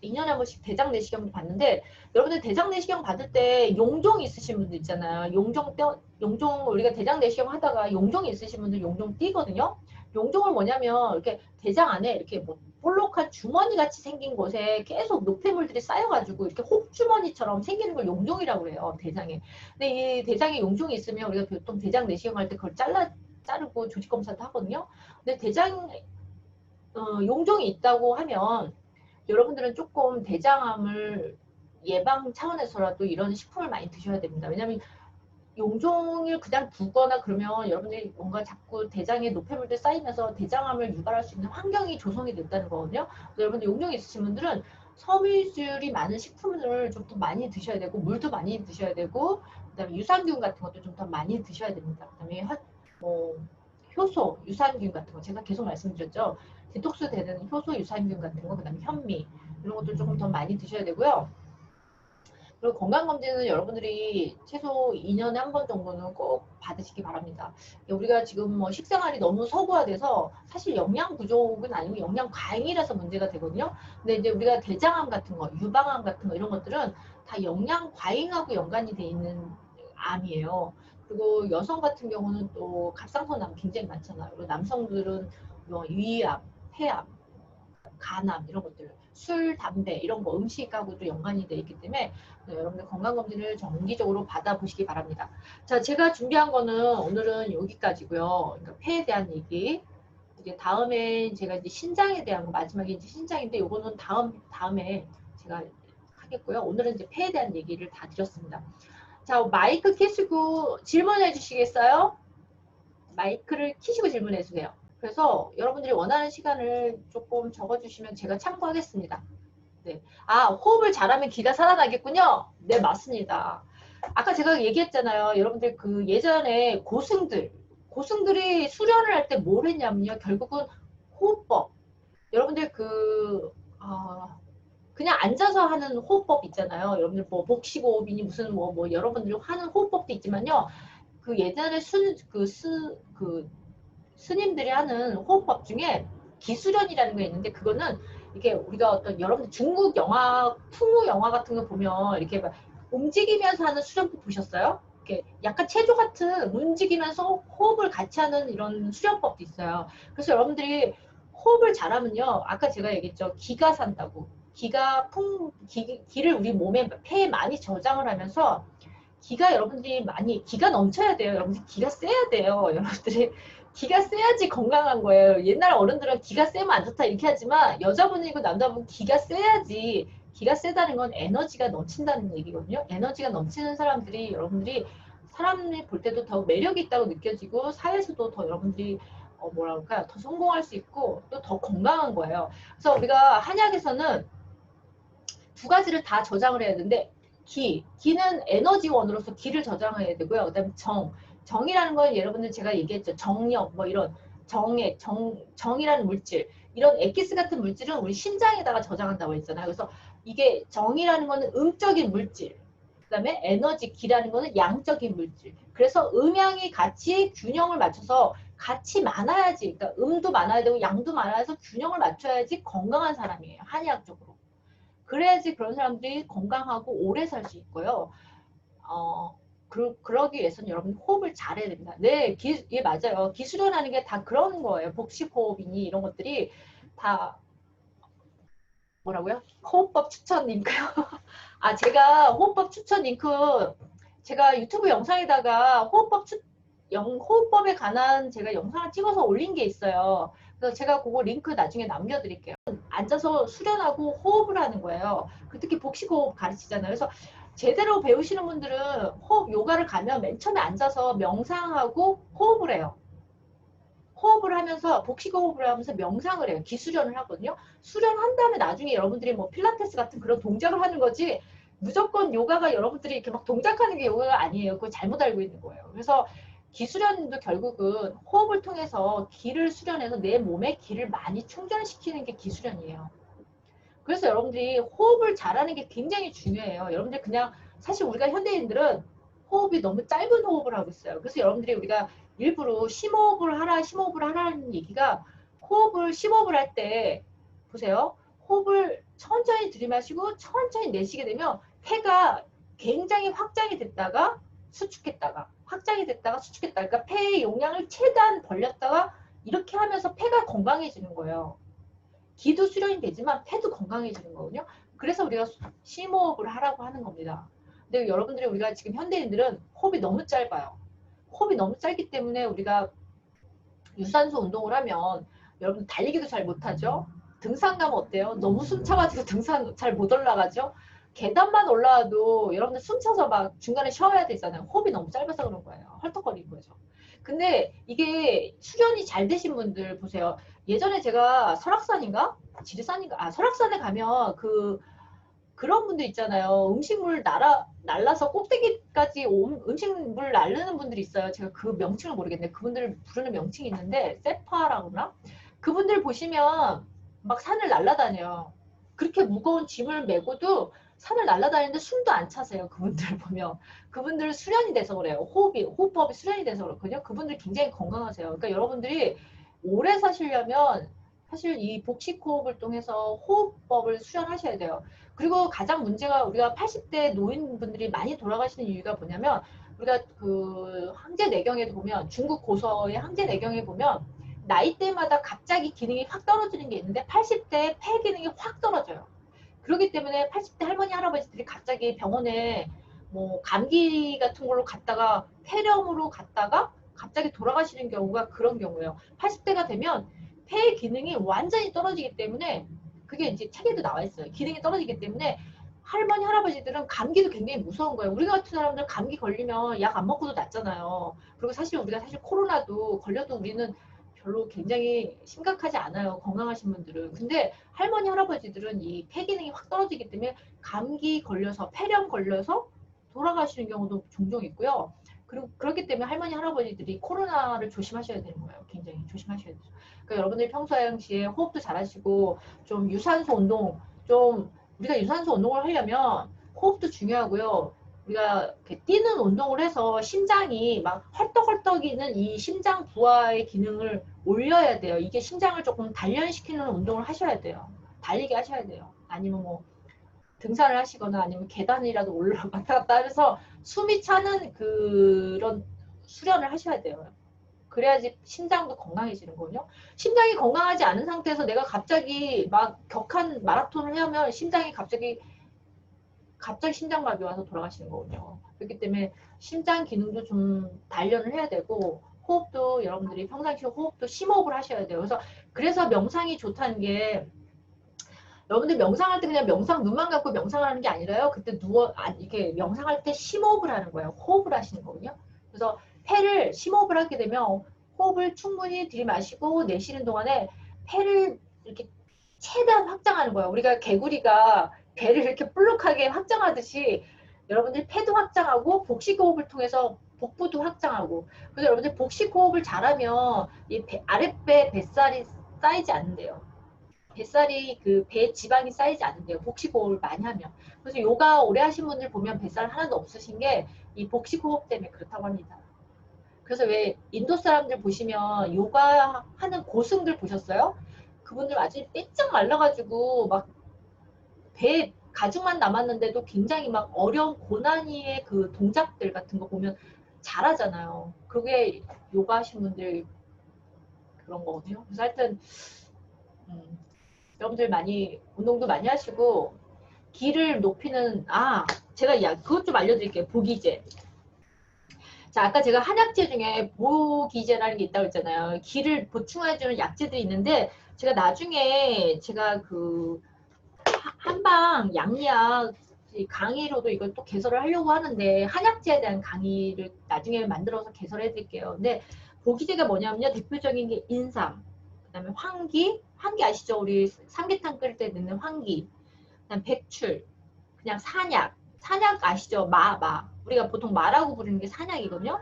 2년에 한 번씩 대장 내시경도 받는데 여러분들 대장 내시경 받을 때 용종 있으신 분들 있잖아요. 용종 우리가 대장 내시경 하다가 용종이 있으신 분들 용종 띄거든요. 용종을 뭐냐면 이렇게 대장 안에 이렇게 뭐 볼록한 주머니 같이 생긴 곳에 계속 노폐물들이 쌓여가지고 이렇게 혹주머니처럼 생기는 걸 용종이라고 해요. 대장에. 근데 이 대장에 용종이 있으면 우리가 보통 대장 내시경 할 때 그걸 자르고 조직 검사도 하거든요. 근데 대장 용종이 있다고 하면 여러분들은 조금 대장암을 예방 차원에서라도 이런 식품을 많이 드셔야 됩니다. 왜냐하면 용종을 그냥 두거나 그러면 여러분들이 뭔가 자꾸 대장에 노폐물들 쌓이면서 대장암을 유발할 수 있는 환경이 조성이 된다는 거거든요. 여러분들 용종이 있으신 분들은 섬유질이 많은 식품을 좀 더 많이 드셔야 되고 물도 많이 드셔야 되고 그다음에 유산균 같은 것도 좀 더 많이 드셔야 됩니다. 그다음에 뭐 효소, 유산균 같은 거 제가 계속 말씀드렸죠. 디톡스 되는 효소, 유산균 같은 거, 그다음에 현미 이런 것들 조금 더 많이 드셔야 되고요. 그리고 건강검진은 여러분들이 최소 2년에 한 번 정도는 꼭 받으시기 바랍니다. 우리가 지금 뭐 식생활이 너무 서구화돼서 사실 영양 부족은 아니고 영양 과잉이라서 문제가 되거든요. 근데 이제 우리가 대장암 같은 거, 유방암 같은 거 이런 것들은 다 영양 과잉하고 연관이 돼 있는 암이에요. 그리고 여성 같은 경우는 또 갑상선암 굉장히 많잖아요. 그리고 남성들은 뭐 위암, 폐암, 간암 이런 것들, 술, 담배 이런 거 음식하고도 연관이 돼 있기 때문에 여러분들 건강검진을 정기적으로 받아보시기 바랍니다. 자, 제가 준비한 거는 오늘은 여기까지고요. 그러니까 폐에 대한 얘기. 이제 다음에 제가 이제 신장에 대한 거 마지막에 이제 신장인데 요거는 다음에 제가 하겠고요. 오늘은 이제 폐에 대한 얘기를 다 드렸습니다. 자, 마이크 켜시고 질문해 주시겠어요? 마이크를 켜시고 질문해 주세요. 그래서 여러분들이 원하는 시간을 조금 적어주시면 제가 참고하겠습니다. 네. 아, 호흡을 잘하면 기가 살아나겠군요. 네, 맞습니다. 아까 제가 얘기했잖아요. 여러분들 그 예전에 고승들이 수련을 할 때 뭘 했냐면요. 결국은 호흡법. 여러분들 그냥 앉아서 하는 호흡법 있잖아요. 여러분들 뭐 복식호흡이니 무슨 뭐 여러분들이 하는 호흡법도 있지만요. 그 예전에 스님들이 하는 호흡법 중에 기수련이라는 게 있는데 그거는 이게 우리가 어떤 여러분들 중국 영화, 풍무 영화 같은 거 보면 이렇게 막 움직이면서 하는 수련법 보셨어요? 이렇게 약간 체조 같은 움직이면서 호흡을 같이 하는 이런 수련법도 있어요. 그래서 여러분들이 호흡을 잘하면요. 아까 제가 얘기했죠. 기가 산다고. 기를 우리 몸에, 폐에 많이 저장을 하면서 여러분들이 기가 넘쳐야 돼요. 여러분들 기가 세야 돼요. 여러분들이 기가 세야지 건강한 거예요. 옛날 어른들은 기가 세면 안 좋다 이렇게 하지만 여자분이고 남자분 기가 세야지. 기가 세다는 건 에너지가 넘친다는 얘기거든요. 에너지가 넘치는 사람들이 여러분들이 사람을 볼 때도 더 매력이 있다고 느껴지고 사회에서도 더 여러분들이 더 성공할 수 있고 또 더 건강한 거예요. 그래서 우리가 한약에서는 두 가지를 다 저장을 해야 되는데 기는 에너지원으로서 기를 저장해야 되고요. 그다음에 정이라는 건 여러분들 제가 얘기했죠. 정력 뭐 이런 정이라는 물질 이런 엑기스 같은 물질은 우리 심장에다가 저장한다고 했잖아요. 그래서 이게 정이라는 거는 음적인 물질 그다음에 에너지 기라는 거는 양적인 물질. 그래서 음양이 같이 균형을 맞춰서 같이 많아야지 그러니까 음도 많아야 되고 양도 많아서 균형을 맞춰야지 건강한 사람이에요. 한의학적으로. 그래야지 그런 사람들이 건강하고 오래 살 수 있고요. 그러기 위해서는 여러분 호흡을 잘해야 됩니다. 네, 예, 맞아요. 기수련하는 게 다 그런 거예요. 복식호흡이니 이런 것들이 다 뭐라고요? 호흡법 추천 링크요. 아, 제가 호흡법 추천 링크 제가 유튜브 영상에다가 호흡법에 관한 제가 영상을 찍어서 올린 게 있어요. 그래서 제가 그거 링크 나중에 남겨드릴게요. 앉아서 수련하고 호흡을 하는 거예요. 특히 복식호흡 가르치잖아요. 그래서 제대로 배우시는 분들은 호흡 요가를 가면 맨 처음에 앉아서 명상하고 호흡을 해요. 호흡을 하면서 복식호흡을 하면서 명상을 해요. 기수련을 하거든요. 수련한 다음에 나중에 여러분들이 뭐 필라테스 같은 그런 동작을 하는 거지 무조건 요가가 여러분들이 이렇게 막 동작하는 게 요가가 아니에요. 그거 잘못 알고 있는 거예요. 그래서 기수련도 결국은 호흡을 통해서 기를 수련해서 내 몸에 기를 많이 충전시키는 게 기수련이에요. 그래서 여러분들이 호흡을 잘하는 게 굉장히 중요해요. 여러분들 그냥 사실 우리가 현대인들은 호흡이 너무 짧은 호흡을 하고 있어요. 그래서 여러분들이 우리가 일부러 심호흡을 하라는 얘기가 심호흡을 할 때 보세요. 호흡을 천천히 들이마시고 천천히 내쉬게 되면 폐가 굉장히 확장이 됐다가 수축했다가 확장이 됐다가 수축했다가 그러니까 폐의 용량을 최대한 벌렸다가 이렇게 하면서 폐가 건강해지는 거예요. 기도 수련이 되지만 폐도 건강해지는 거거든요. 그래서 우리가 심호흡을 하라고 하는 겁니다. 근데 여러분들이 우리가 지금 현대인들은 호흡이 너무 짧아요. 호흡이 너무 짧기 때문에 우리가 유산소 운동을 하면 여러분 달리기도 잘 못하죠. 등산 가면 어때요? 너무 숨 차가지고 등산 잘 못 올라가죠. 계단만 올라와도 여러분들 숨 차서 막 중간에 쉬어야 되잖아요. 호흡이 너무 짧아서 그런 거예요. 헐떡거리는 거죠. 근데 이게 수련이 잘 되신 분들 보세요. 예전에 제가 설악산인가? 지리산인가? 설악산에 가면 그런 분들 있잖아요. 음식물 날라서 꼭대기까지 음식물 날르는 분들이 있어요. 제가 그 명칭을 모르겠는데 그분들을 부르는 명칭이 있는데 세파라고 그러나? 그분들 보시면 막 산을 날라다녀요. 그렇게 무거운 짐을 메고도 산을 날라다니는데 숨도 안 차세요. 그분들 보면. 그분들 수련이 돼서 그래요. 호흡법이 수련이 돼서 그렇거든요. 그분들 굉장히 건강하세요. 그러니까 여러분들이 오래 사시려면 사실 이 복식 호흡을 통해서 호흡법을 수련하셔야 돼요. 그리고 가장 문제가 우리가 80대 노인분들이 많이 돌아가시는 이유가 뭐냐면 우리가 그 항제내경에 보면 중국 고서의 항제내경에 보면 나이대마다 갑자기 기능이 확 떨어지는 게 있는데 80대 폐 기능이 확 떨어져요. 그렇기 때문에 80대 할머니 할아버지들이 갑자기 병원에 뭐 감기 같은 걸로 갔다가 폐렴으로 갔다가 갑자기 돌아가시는 경우가 그런 경우예요. 80대가 되면 폐 기능이 완전히 떨어지기 때문에 그게 이제 책에도 나와 있어요. 기능이 떨어지기 때문에 할머니 할아버지들은 감기도 굉장히 무서운 거예요. 우리 같은 사람들 감기 걸리면 약 안 먹고도 낫잖아요. 그리고 사실 우리가 사실 코로나도 걸려도 우리는 별로 굉장히 심각하지 않아요. 건강하신 분들은. 근데 할머니 할아버지들은 이 폐 기능이 확 떨어지기 때문에 감기 걸려서 폐렴 걸려서 돌아가시는 경우도 종종 있고요. 그리고 그렇기 때문에 할머니 할아버지들이 코로나를 조심하셔야 되는 거예요. 굉장히 조심하셔야 돼요. 그러니까 여러분들이 평소에 호흡도 잘하시고 좀 유산소 운동 좀 우리가 유산소 운동을 하려면 호흡도 중요하고요. 우리가 이렇게 뛰는 운동을 해서 심장이 막 헐떡헐떡이는 이 심장 부하의 기능을 올려야 돼요. 이게 심장을 조금 단련시키는 운동을 하셔야 돼요. 달리기 하셔야 돼요. 아니면 뭐 등산을 하시거나 아니면 계단이라도 올라갔다 갔다 하면서 숨이 차는 그런 수련을 하셔야 돼요. 그래야지 심장도 건강해지는 거거든요. 심장이 건강하지 않은 상태에서 내가 갑자기 막 격한 마라톤을 하면 심장이 갑자기 심장마비 와서 돌아가시는 거거든요. 그렇기 때문에 심장 기능도 좀 단련을 해야 되고 호흡도 여러분들이 평상시에 호흡도 심호흡을 하셔야 돼요. 그래서 명상이 좋다는 게 여러분들 명상할 때 그냥 눈만 감고 명상하는 게 아니라요. 그때 이렇게 명상할 때 심호흡을 하는 거예요. 호흡을 하시는 거거든요. 그래서 폐를 심호흡을 하게 되면 호흡을 충분히 들이마시고 내쉬는 동안에 폐를 이렇게 최대한 확장하는 거예요. 우리가 개구리가 배를 이렇게 볼록하게 확장하듯이 여러분들 폐도 확장하고 복식 호흡을 통해서 복부도 확장하고 그래서 여러분들 복식 호흡을 잘하면 이 아랫배 뱃살이 쌓이지 않는데요. 뱃살이 그 배 지방이 쌓이지 않는데요. 복식 호흡을 많이 하면. 그래서 요가 오래 하신 분들 보면 뱃살 하나도 없으신 게 이 복식 호흡 때문에 그렇다고 합니다. 그래서 왜 인도 사람들 보시면 요가 하는 고승들 보셨어요? 그분들 아주 삐쩍 말라가지고 막 배 가죽만 남았는데도 굉장히 막 어려운 고난이의 그 동작들 같은 거 보면 잘하잖아요. 그게 요가 하신 분들 그런 거거든요. 그래서 하여튼 여러분들 많이 운동도 많이 하시고 기를 높이는 제가 그것 좀 알려드릴게요. 보기제. 자, 아까 제가 한약재 중에 보기제라는 게 있다고 했잖아요. 기를 보충해주는 약재들이 있는데 제가 나중에 제가 그 한방 양약 강의로도 이걸 또 개설을 하려고 하는데 한약재에 대한 강의를 나중에 만들어서 개설해 드릴게요. 근데 보기제가 뭐냐면요. 대표적인 게 인삼, 그다음에 황기 아시죠? 우리 삼계탕 끓일 때 넣는 황기, 그다음 백출, 그냥 산약 아시죠? 우리가 보통 마라고 부르는 게 산약이거든요.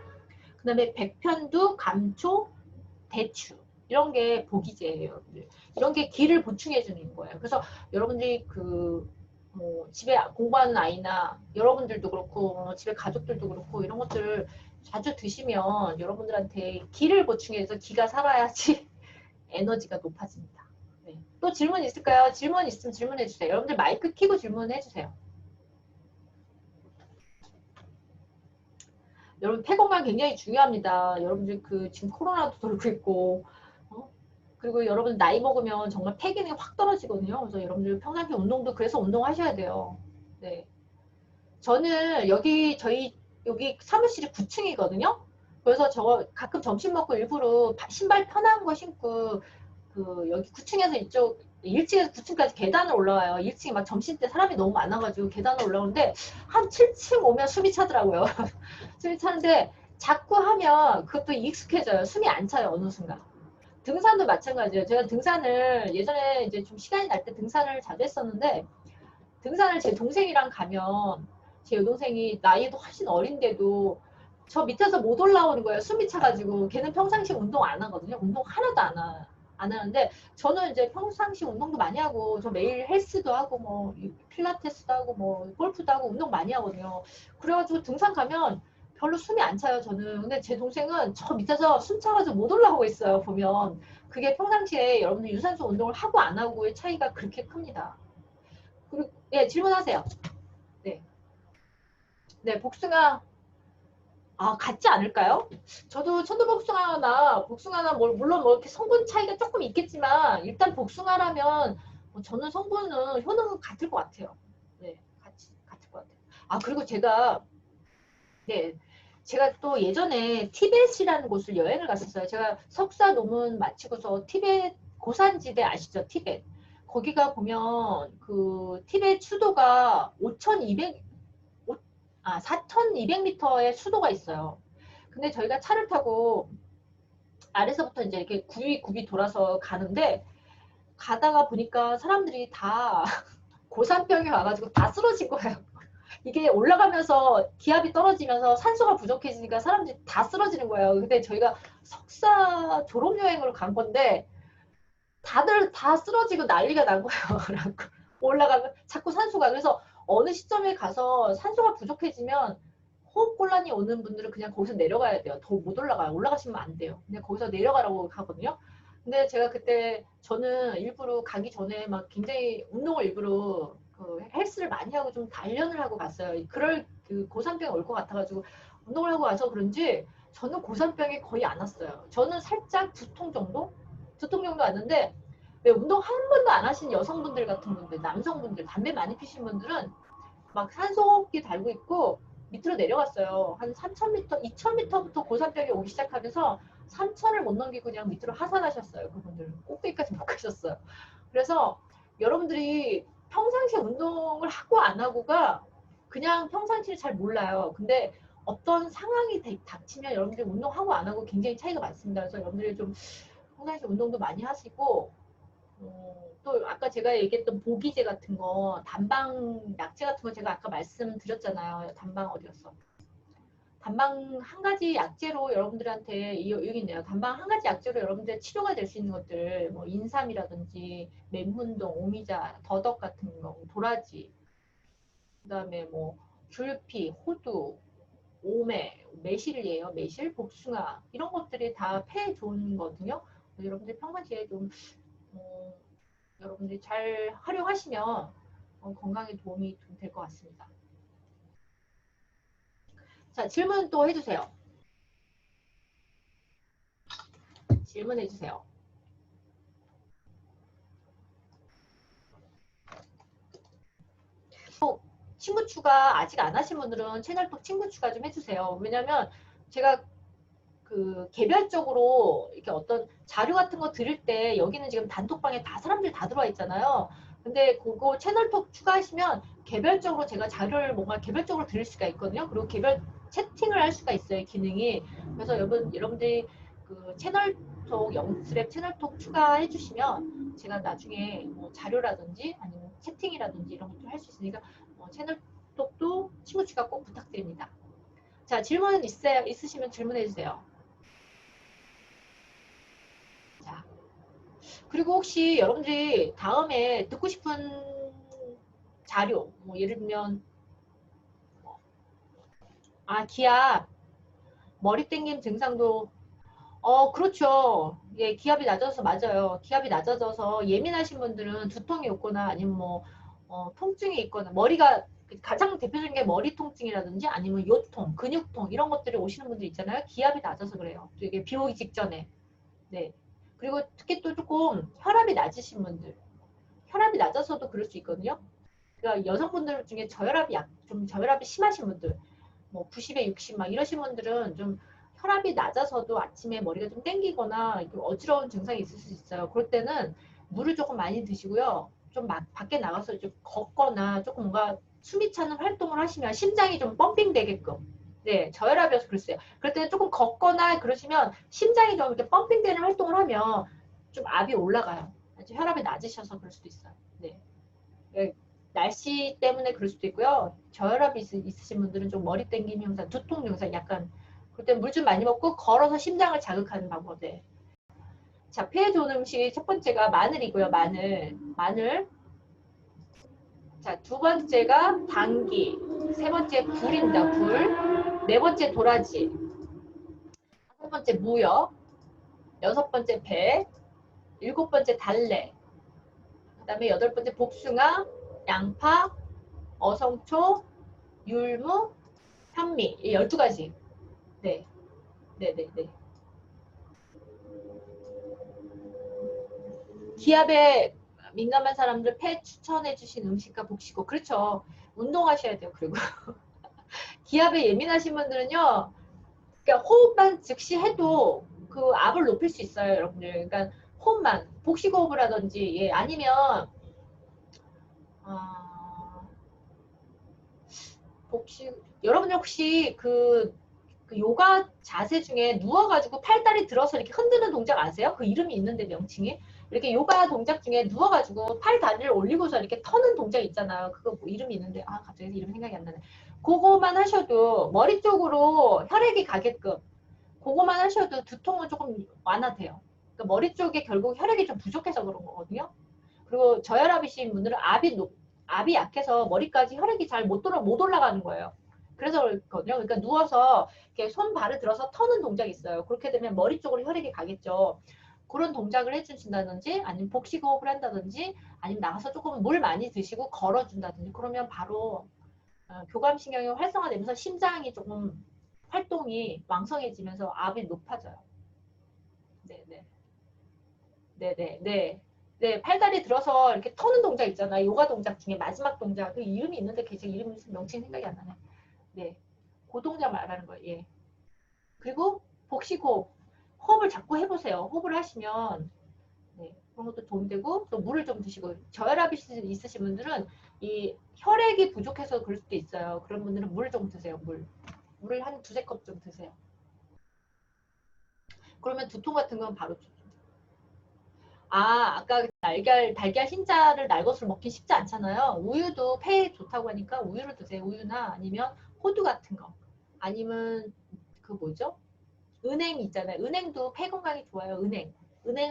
그다음에 백편두, 감초, 대추 이런 게 보기제예요. 여러분들. 이런 게 기를 보충해 주는 거예요. 그래서 여러분들이 뭐 집에 공부하는 아이나 여러분들도 그렇고 집에 가족들도 그렇고 이런 것들을 자주 드시면 여러분들한테 기를 보충해서 기가 살아야지 에너지가 높아집니다. 네. 또 질문 있을까요? 질문 있으면 질문해 주세요. 여러분들 마이크 켜고 질문해 주세요. 여러분 폐 건강 굉장히 중요합니다. 여러분들 지금 코로나도 돌고 있고 그리고 여러분 나이 먹으면 정말 폐 기능이 확 떨어지거든요. 그래서 여러분들 평상시 운동도 그래서 운동하셔야 돼요. 네. 저는 여기 사무실이 9층이거든요. 그래서 저 가끔 점심 먹고 일부러 신발 편한 거 신고 여기 9층에서 이쪽 1층에서 9층까지 계단을 올라와요. 1층에 막 점심 때 사람이 너무 많아가지고 계단을 올라오는데 한 7층 오면 숨이 차더라고요. 숨이 차는데 자꾸 하면 그것도 익숙해져요. 숨이 안 차요. 어느 순간. 등산도 마찬가지예요. 제가 등산을 예전에 이제 좀 시간이 날 때 등산을 자주 했었는데 등산을 제 동생이랑 가면 제 여동생이 나이도 훨씬 어린데도 저 밑에서 못 올라오는 거예요. 숨이 차가지고. 걔는 평상시 운동 안 하거든요. 운동 하나도 안 하는데 저는 이제 평상시 운동도 많이 하고 저 매일 헬스도 하고 뭐 필라테스도 하고 뭐 골프도 하고 운동 많이 하거든요. 그래가지고 등산 가면 별로 숨이 안 차요, 저는. 근데 제 동생은 저 밑에서 숨 차가지고 못 올라오고 있어요, 보면. 그게 평상시에 여러분들 유산소 운동을 하고 안 하고의 차이가 그렇게 큽니다. 그리고, 예, 질문하세요. 네. 네, 복숭아. 아, 같지 않을까요? 저도 천도복숭아나 물론 뭐 이렇게 성분 차이가 조금 있겠지만 일단 복숭아라면 뭐 저는 성분은 효능은 같을 것 같아요. 네, 같을 것 같아요. 아, 그리고 네, 제가 또 예전에 티벳이라는 곳을 여행을 갔었어요. 제가 석사 논문 마치고서 티벳 고산지대 아시죠? 티벳. 거기가 보면 그 티벳 수도가 4,200m의 수도가 있어요. 근데 저희가 차를 타고 아래서부터 이제 이렇게 굽이 돌아서 가는데 가다가 보니까 사람들이 다 고산병이 와가지고 다 쓰러진 거예요. 이게 올라가면서 기압이 떨어지면서 산소가 부족해지니까 사람들이 다 쓰러지는 거예요. 근데 저희가 석사 졸업여행으로 간 건데 다들 다 쓰러지고 난리가 난 거예요. 올라가면 자꾸 산소가. 그래서 어느 시점에 가서 산소가 부족해지면 호흡곤란이 오는 분들은 그냥 거기서 내려가야 돼요. 더 못 올라가요. 올라가시면 안 돼요. 그냥 거기서 내려가라고 하거든요. 근데 제가 그때 저는 일부러 가기 전에 막 굉장히 운동을 일부러 그 헬스를 많이 하고 좀 단련을 하고 갔어요. 그럴 그 고산병이 올 것 같아가지고 운동을 하고 와서 그런지 저는 고산병이 거의 안 왔어요. 저는 살짝 두통 정도? 두통 정도 왔는데 왜 운동 한 번도 안 하신 여성분들 같은 분들, 남성분들, 담배 많이 피신 분들은 막 산소호흡기 달고 있고 밑으로 내려갔어요. 한 3,000m, 2,000m부터 고산병이 오기 시작하면서 3,000을 못 넘기고 그냥 밑으로 하산하셨어요. 그분들 꼭대기까지 못 가셨어요. 그래서 여러분들이 평상시에 운동을 하고 안 하고가 그냥 평상시를 잘 몰라요. 근데 어떤 상황이 닥치면 여러분들이 운동하고 안 하고 굉장히 차이가 많습니다. 그래서 여러분들이 좀 평상시 운동도 많이 하시고 또 아까 제가 얘기했던 보기제 같은 거, 단방 약재 같은 거 제가 아까 말씀드렸잖아요. 단방 어디였어? 단방 한 가지 약재로 여러분들한테 여기 있네요. 단방 한 가지 약재로 여러분들 치료가 될 수 있는 것들, 뭐 인삼이라든지 맨문동, 오미자, 더덕 같은 거, 도라지, 그다음에 뭐 귤피, 호두, 오메, 매실이에요. 매실, 복숭아 이런 것들이 다 폐에 좋은 거거든요. 여러분들 평상시에 좀 어, 여러분들이 잘 활용하시면 건강에 도움이 좀 될 것 같습니다. 자, 질문 또 해주세요. 질문해주세요. 친구 추가 아직 안 하신 분들은 채널톡 친구 추가 좀 해주세요. 왜냐면 제가 그 개별적으로 이렇게 어떤 자료 같은 거 들을 때 여기는 지금 단톡방에 다 사람들 다 들어와 있잖아요. 근데 그거 채널톡 추가하시면 개별적으로 제가 자료를 뭔가 개별적으로 들을 수가 있거든요. 그리고 개별 채팅을 할 수가 있어요, 기능이. 그래서 여러분들이 그 채널톡 영스랩 채널톡 추가해 주시면 제가 나중에 뭐 자료라든지 아니면 채팅이라든지 이런 것들 할 수 있으니까 채널톡도 친구 추가 꼭 부탁드립니다. 자, 질문 있으시면 질문해 주세요. 자, 그리고 혹시 여러분들이 다음에 듣고 싶은 자료, 뭐 예를 들면 기압, 머리 땡김 증상도 그렇죠. 예, 기압이 낮아서 맞아요. 기압이 낮아져서 예민하신 분들은 두통이 없거나 아니면 뭐 통증이 있거나 머리가 가장 대표적인 게 머리 통증이라든지 아니면 요통, 근육통 이런 것들이 오시는 분들 있잖아요. 기압이 낮아서 그래요. 이게 비 오기 직전에. 네. 그리고 특히 또 조금 혈압이 낮으신 분들, 혈압이 낮아서도 그럴 수 있거든요. 그러니까 여성분들 중에 좀 저혈압이 심하신 분들, 뭐 90에 60 막 이러신 분들은 좀 혈압이 낮아서도 아침에 머리가 좀 땡기거나 어지러운 증상이 있을 수 있어요. 그럴 때는 물을 조금 많이 드시고요. 좀 밖에 나가서 좀 걷거나 조금 뭔가 숨이 차는 활동을 하시면 심장이 좀 펌핑 되게끔. 네, 저혈압이어서 그랬어요. 그럴 때는 조금 걷거나 그러시면 심장이 좀 이렇게 펌핑 되는 활동을 하면 좀 압이 올라가요. 혈압이 낮으셔서 그럴 수도 있어요. 네. 네. 날씨 때문에 그럴 수도 있고요. 저혈압이 있으신 분들은 좀 머리 땡김 현상, 두통 증상 약간 그때 물 좀 많이 먹고 걸어서 심장을 자극하는 방법. 네. 자, 피해 좋은 음식 첫 번째가 마늘이고요. 마늘. 자, 두 번째가 당귀. 세 번째 굴입니다. 굴. 네 번째 도라지. 다섯 번째 무역. 여섯 번째 배. 일곱 번째 달래. 그 다음에 여덟 번째 복숭아, 양파, 어성초, 율무, 현미. 이 12가지. 네. 네네네. 기압에 민감한 사람들 폐 추천해 주신 음식과 복식호. 그렇죠. 운동하셔야 돼요. 그리고 기압에 예민하신 분들은요. 그러니까 호흡만 즉시 해도 그 압을 높일 수 있어요, 여러분들. 그러니까 호흡만 복식호흡을 하든지 예, 아니면 어, 복식 여러분들 혹시 그 요가 자세 중에 누워가지고 팔다리 들어서 이렇게 흔드는 동작 아세요? 그 이름이 있는데 명칭이 이렇게 요가 동작 중에 누워가지고 팔 다리를 올리고서 이렇게 터는 동작 있잖아요. 그거 뭐 이름이 있는데 아 갑자기 이름 생각이 안 나네. 그거만 하셔도 머리 쪽으로 혈액이 가게끔 그거만 하셔도 두통은 조금 완화돼요. 그러니까 머리 쪽에 결국 혈액이 좀 부족해서 그런 거거든요. 그리고 저혈압이신 분들은 압이 약해서 머리까지 혈액이 잘 못 올라가는 거예요. 그래서 그렇거든요. 그러니까 누워서 이렇게 손 발을 들어서 터는 동작이 있어요. 그렇게 되면 머리 쪽으로 혈액이 가겠죠. 그런 동작을 해주신다든지 아니면 복식호흡을 한다든지 아니면 나가서 조금 물 많이 드시고 걸어준다든지 그러면 바로 교감신경이 활성화되면서 심장이 조금 활동이 왕성해지면서 압이 높아져요. 네네. 네네. 네. 네, 팔다리 들어서 이렇게 터는 동작 있잖아요. 요가 동작 중에 마지막 동작. 그 이름이 있는데 걔 이름 무슨 명칭 생각이 안 나네. 네. 그 동작 말하는 거예요. 예. 그리고 복식호흡. 호흡을 자꾸 해보세요. 호흡을 하시면 네, 그런 것도 도움되고 또 물을 좀 드시고 저혈압이 있으신 분들은 이 혈액이 부족해서 그럴 수도 있어요. 그런 분들은 물 좀 드세요. 물을 한 두세 컵 좀 드세요. 그러면 두통 같은 건 바로 아까 그 달걀 흰자를 날 것을 먹기 쉽지 않잖아요. 우유도 폐에 좋다고 하니까 우유를 드세요. 우유나 아니면 호두 같은 거. 아니면 그 뭐죠? 은행 있잖아요. 은행도 폐 건강에 좋아요. 은행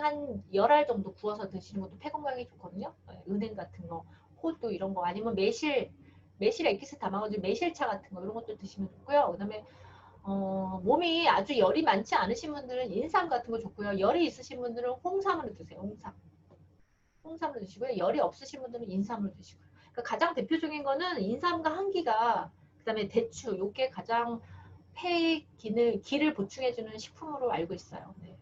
한 10알 정도 구워서 드시는 것도 폐 건강에 좋거든요. 네, 은행 같은 거, 호두 이런 거 아니면 매실 액기스 담아가지고 매실차 같은 거 이런 것도 드시면 좋고요. 그다음에 몸이 아주 열이 많지 않으신 분들은 인삼 같은 거 좋고요. 열이 있으신 분들은 홍삼을 드세요. 홍삼을 드시고요. 열이 없으신 분들은 인삼을 드시고요. 그러니까 가장 대표적인 거는 인삼과 한기가 그다음에 대추 요게 가장 폐 기를 보충해주는 식품으로 알고 있어요. 네.